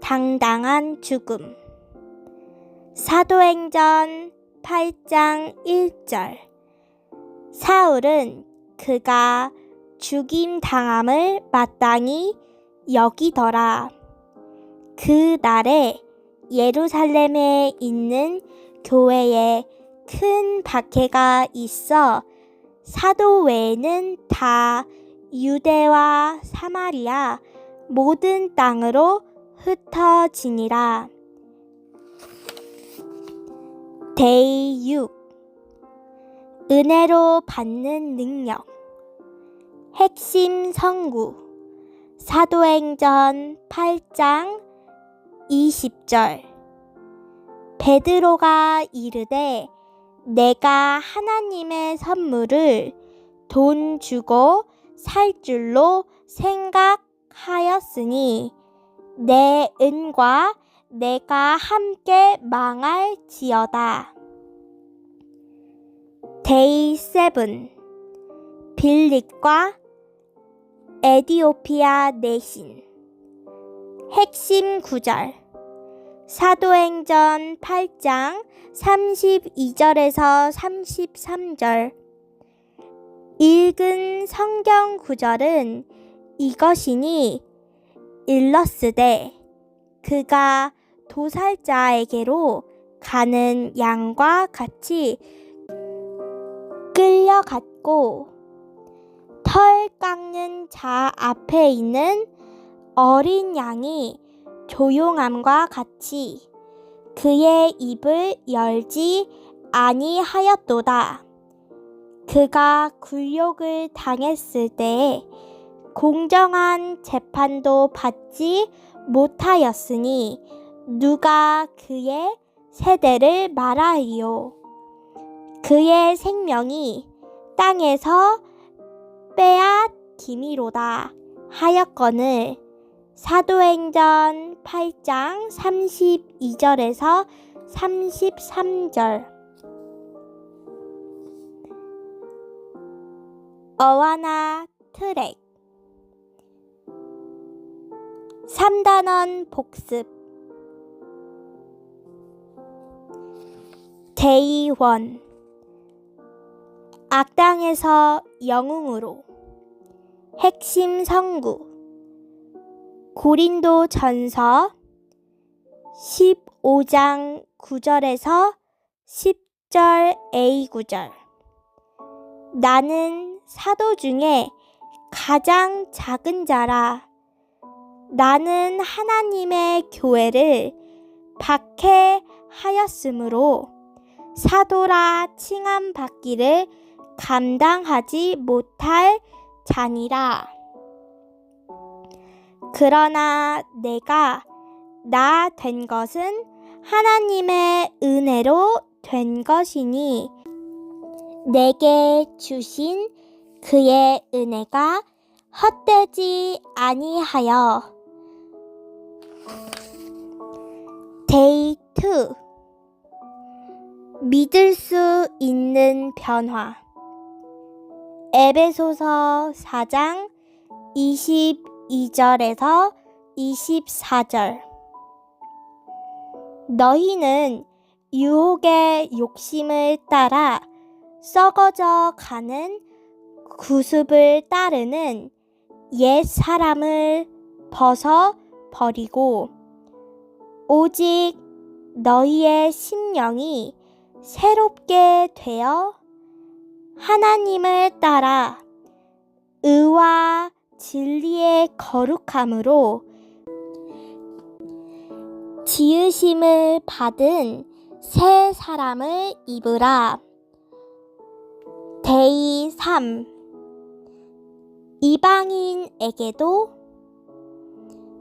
당당한 죽음. 사도행전 8장 1절. 사울은 그가 죽임 당함을 마땅히 여기더라. 그 날에 예루살렘에 있는 교회에 큰 박해가 있어 사도 외에는 다 유대와 사마리아 모든 땅으로 흩어지니라. 데이 6. 은혜로 받는 능력. 핵심 성구. 사도행전 8장 20절. 베드로가 이르되 내가 하나님의 선물을 돈 주고 살 줄로 생각하였으니 내 은과 내가 함께 망할지어다. 데이 7. 빌립과 에디오피아 내신. 핵심 구절. 사도행전 8장 32절에서 33절. 읽은 성경 구절은 이것이니 일러스되 그가 도살자에게로 가는 양과 같이 끌려갔고, 털 깎는 자 앞에 있는 어린 양이 조용함과 같이 그의 입을 열지 아니하였도다. 그가 굴욕을 당했을 때에 공정한 재판도 받지 못하였으니 누가 그의 세대를 말하리요. 그의 생명이 땅에서 빼앗김이로다 하였거늘. 사도행전 8장 32절에서 33절. 어와나 트랙 3단원 복습. 데이 1. 악당에서 영웅으로. 핵심 성구. 고린도 전서 15장 9절에서 10절 A 구절. 나는 사도 중에 가장 작은 자라. 나는 하나님의 교회를 박해하였으므로 사도라 칭함받기를 감당하지 못할 자니라. 그러나 내가 나 된 것은 하나님의 은혜로 된 것이니 내게 주신 그의 은혜가 헛되지 아니하여. 데이 2. 믿을 수 있는 변화. 에베소서 4장 22절에서 24절. 너희는 유혹의 욕심을 따라 썩어져 가는 구습을 따르는 옛 사람을 벗어 버리고 오직 너희의 심령이 새롭게 되어 하나님을 따라 의와 진리의 거룩함으로 지으심을 받은 새 사람을 입으라. 데이 3. 이방인에게도.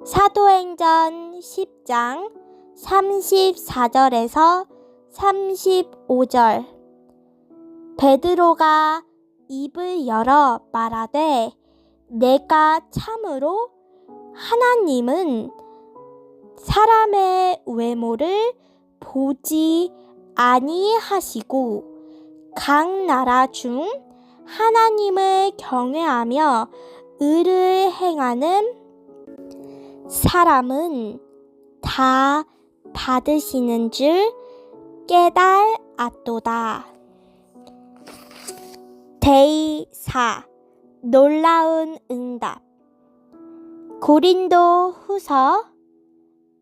사도행전 10장 34절에서 35절. 베드로가 입을 열어 말하되 내가 참으로 하나님은 사람의 외모를 보지 아니하시고 각 나라 중 하나님을 경외하며 의를 행하는 사람은 다 받으시는 줄 깨달았도다. 데이 4. 놀라운 응답. 고린도 후서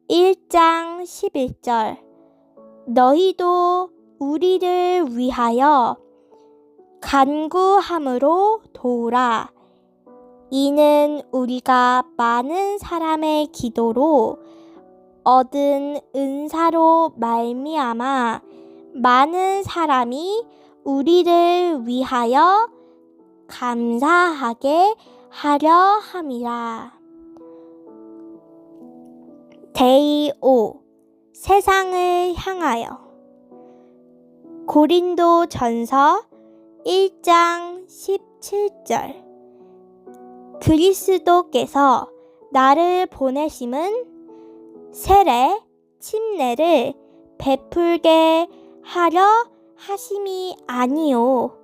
1장 11절. 너희도 우리를 위하여 간구함으로 도우라. 이는 우리가 많은 사람의 기도로 얻은 은사로 말미암아 많은 사람이 우리를 위하여 감사하게 하려 함이라. 데이 5. 세상을 향하여. 고린도 전서 1장 17절. 그리스도께서 나를 보내심은 세례, 침례를 베풀게 하려 하심이 아니요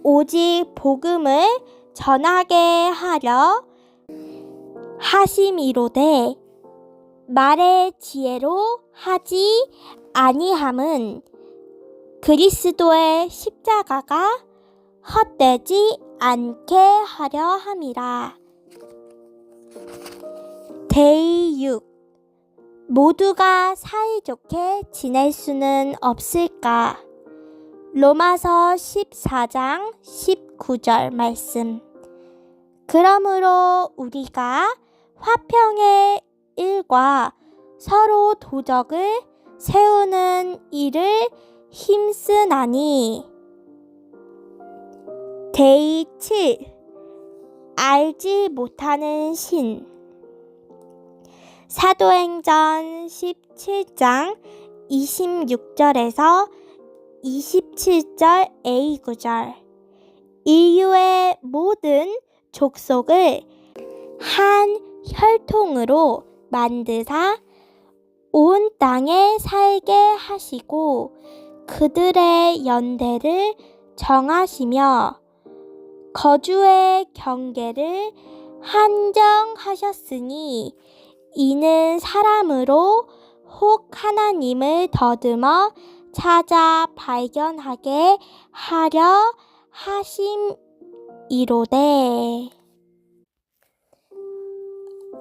오직 복음을 전하게 하려 하심이로되 말의 지혜로 하지 아니함은 그리스도의 십자가가 헛되지 않게 하려 함이라. 데이 6. 모두가 사이좋게 지낼 수는 없을까? 로마서 14장 19절 말씀. 그러므로 우리가 화평의 일과 서로 도적을 세우는 일을 힘쓰나니. 데이 7. 알지 못하는 신. 사도행전 17장 26절에서 27절 A구절. 인류의 모든 족속을 한 혈통으로 만드사 온 땅에 살게 하시고 그들의 연대를 정하시며 거주의 경계를 한정하셨으니 이는 사람으로 혹 하나님을 더듬어 찾아 발견하게 하려 하심이로되.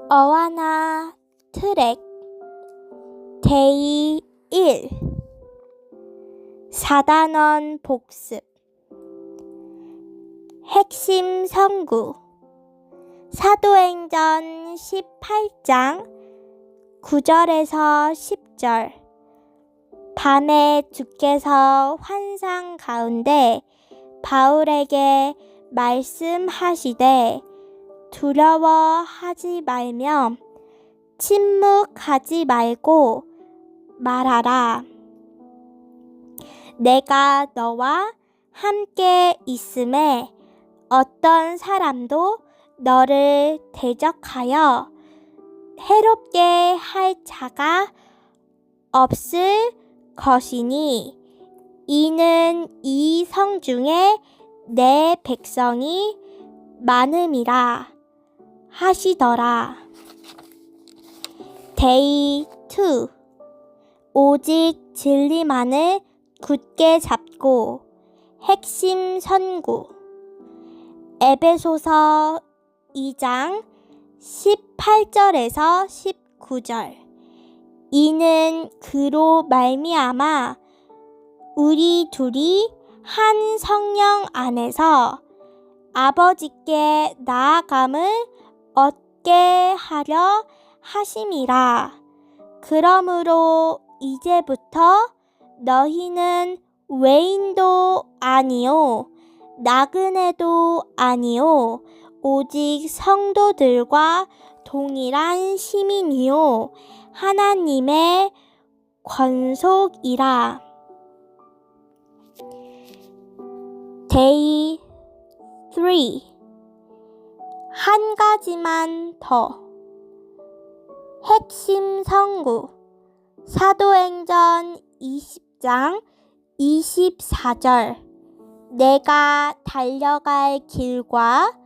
어와나 트랙 데이 1. 4단원 복습. 핵심 성구. 사도행전 18장 9절에서 10절. 밤에 주께서 환상 가운데 바울에게 말씀하시되 두려워하지 말며 침묵하지 말고 말하라. 내가 너와 함께 있음에 어떤 사람도 너를 대적하여 해롭게 할 자가 없을 것이니 이는 이 성 중에 내 백성이 많음이라 하시더라. 데이 2. 오직 진리만을 굳게 잡고. 핵심 선구. 에베소서 2장 18절에서 19절. 이는 그로 말미암아 우리 둘이 한 성령 안에서 아버지께 나아감을 얻게 하려 하심이라. 그러므로 이제부터 너희는 외인도 아니요 나그네도 아니요 오직 성도들과 동일한 시민이요 하나님의 권속이라. 데이 3. 한 가지만 더. 핵심 성구. 사도행전 20장 24절. 내가 달려갈 길과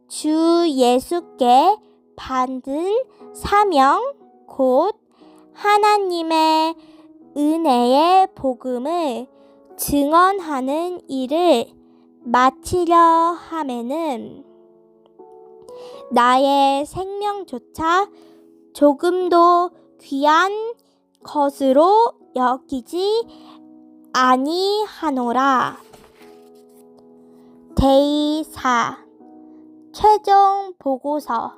주 예수께 받은 사명 곧 하나님의 은혜의 복음을 증언하는 일을 마치려 하매는 나의 생명조차 조금도 귀한 것으로 여기지 아니하노라. 데이 4. 최종 보고서.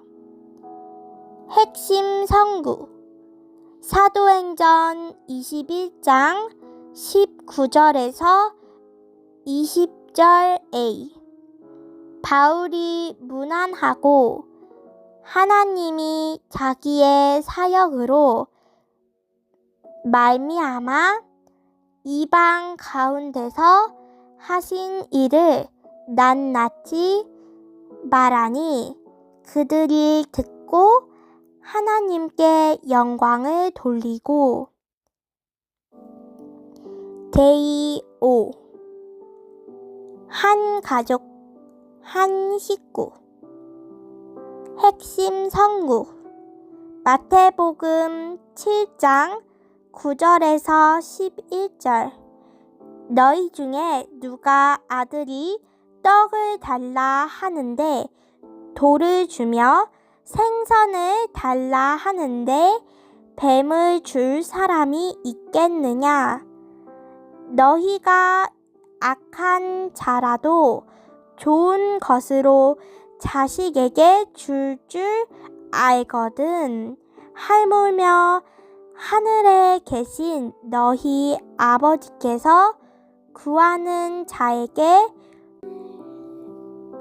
핵심 성구. 사도행전 21장 19절에서 20절 A. 바울이 문안하고 하나님이 자기의 사역으로 말미암아 이방 가운데서 하신 일을 낱낱이 말하니 그들이 듣고 하나님께 영광을 돌리고. 데이 5. 한 가족, 한 식구. 핵심 성구. 마태복음 7장 9절에서 11절. 너희 중에 누가 아들이 떡을 달라 하는데 돌을 주며 생선을 달라 하는데 뱀을 줄 사람이 있겠느냐? 너희가 악한 자라도 좋은 것으로 자식에게 줄 알거든. 하물며 하늘에 계신 너희 아버지께서 구하는 자에게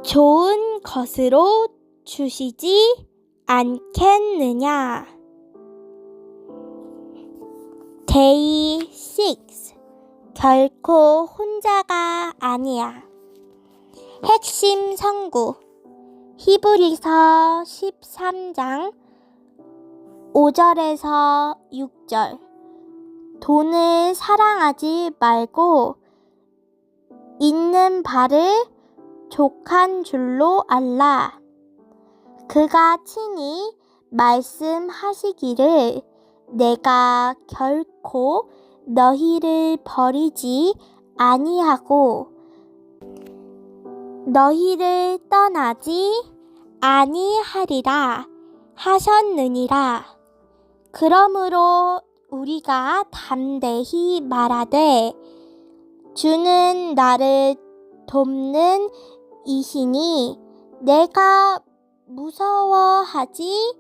좋은 것으로 주시지 않겠느냐. Day 6. 결코 혼자가 아니야. 핵심 성구 히브리서 13장 5절에서 6절. 돈을 사랑하지 말고 있는 바를 족한 줄로 알라. 그가 친히 말씀하시기를 내가 결코 너희를 버리지 아니하고 너희를 떠나지 아니하리라 하셨느니라. 그러므로 우리가 담대히 말하되 주는 나를 돕는 이시니 내가 무서워하지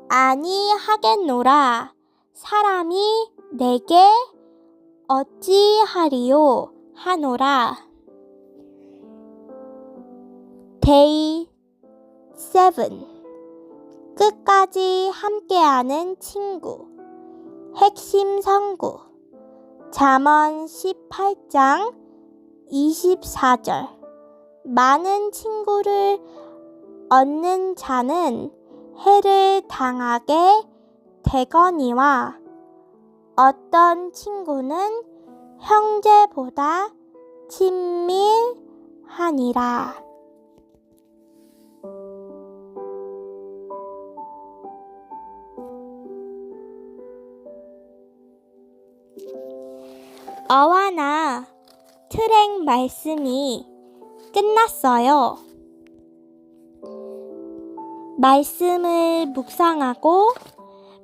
아니하겠노라. 사람이 내게 어찌하리요 하노라. Day 7. 끝까지 함께하는 친구. 핵심 성구 잠언 18장 24절. 많은 친구를 얻는 자는 해를 당하게 되거니와 어떤 친구는 형제보다 친밀하니라. 어와나 트랙 말씀이 끝났어요. 말씀을 묵상하고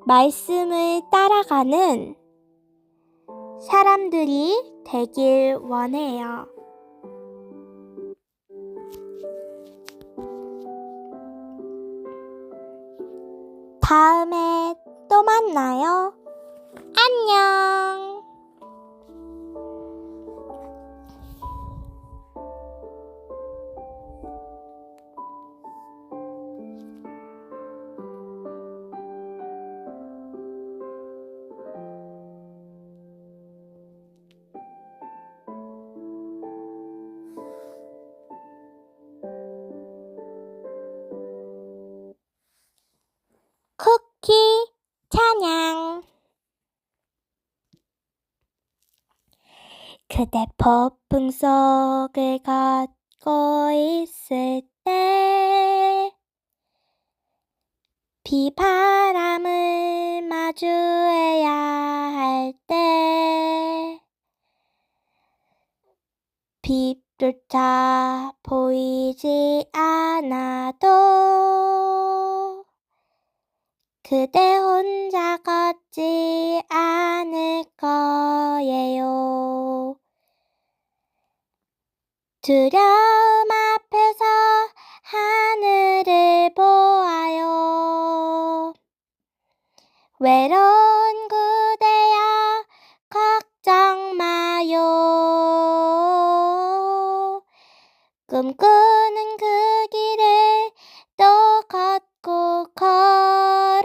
말씀을 따라가는 사람들이 되길 원해요. 다음에 또 만나요. 안녕. 쿠키 찬양. 그대 폭풍 속을 걷고 있을 때 비바람을 마주해야 할 때 빛조차 보이지 않아도 그대 혼자 걷지 않을 거예요. 두려움 앞에서 하늘을 보아요. 외로운 그대여 걱정 마요. 꿈꾸는 그 길을 또 걷고 걸어요.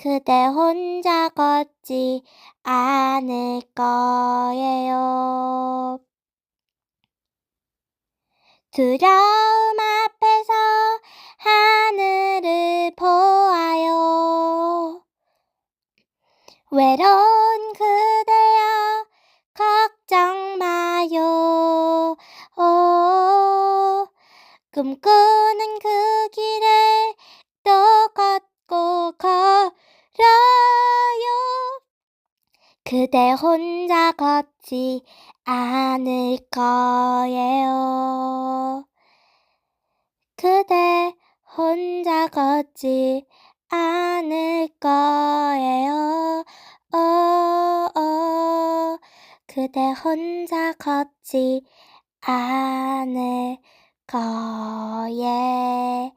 그대 혼자 걷지 않을 거예요. 두려움 앞에서 하늘을 보아요. 외로운 그대여 걱정 마요. 꿈꾸는 그 길을 또 걷고 걸어요. 그대 혼자 걷지 않을 거예요. 그대 혼자 걷지 않을 거예요. 그대 혼자 걷지 않을 거예요.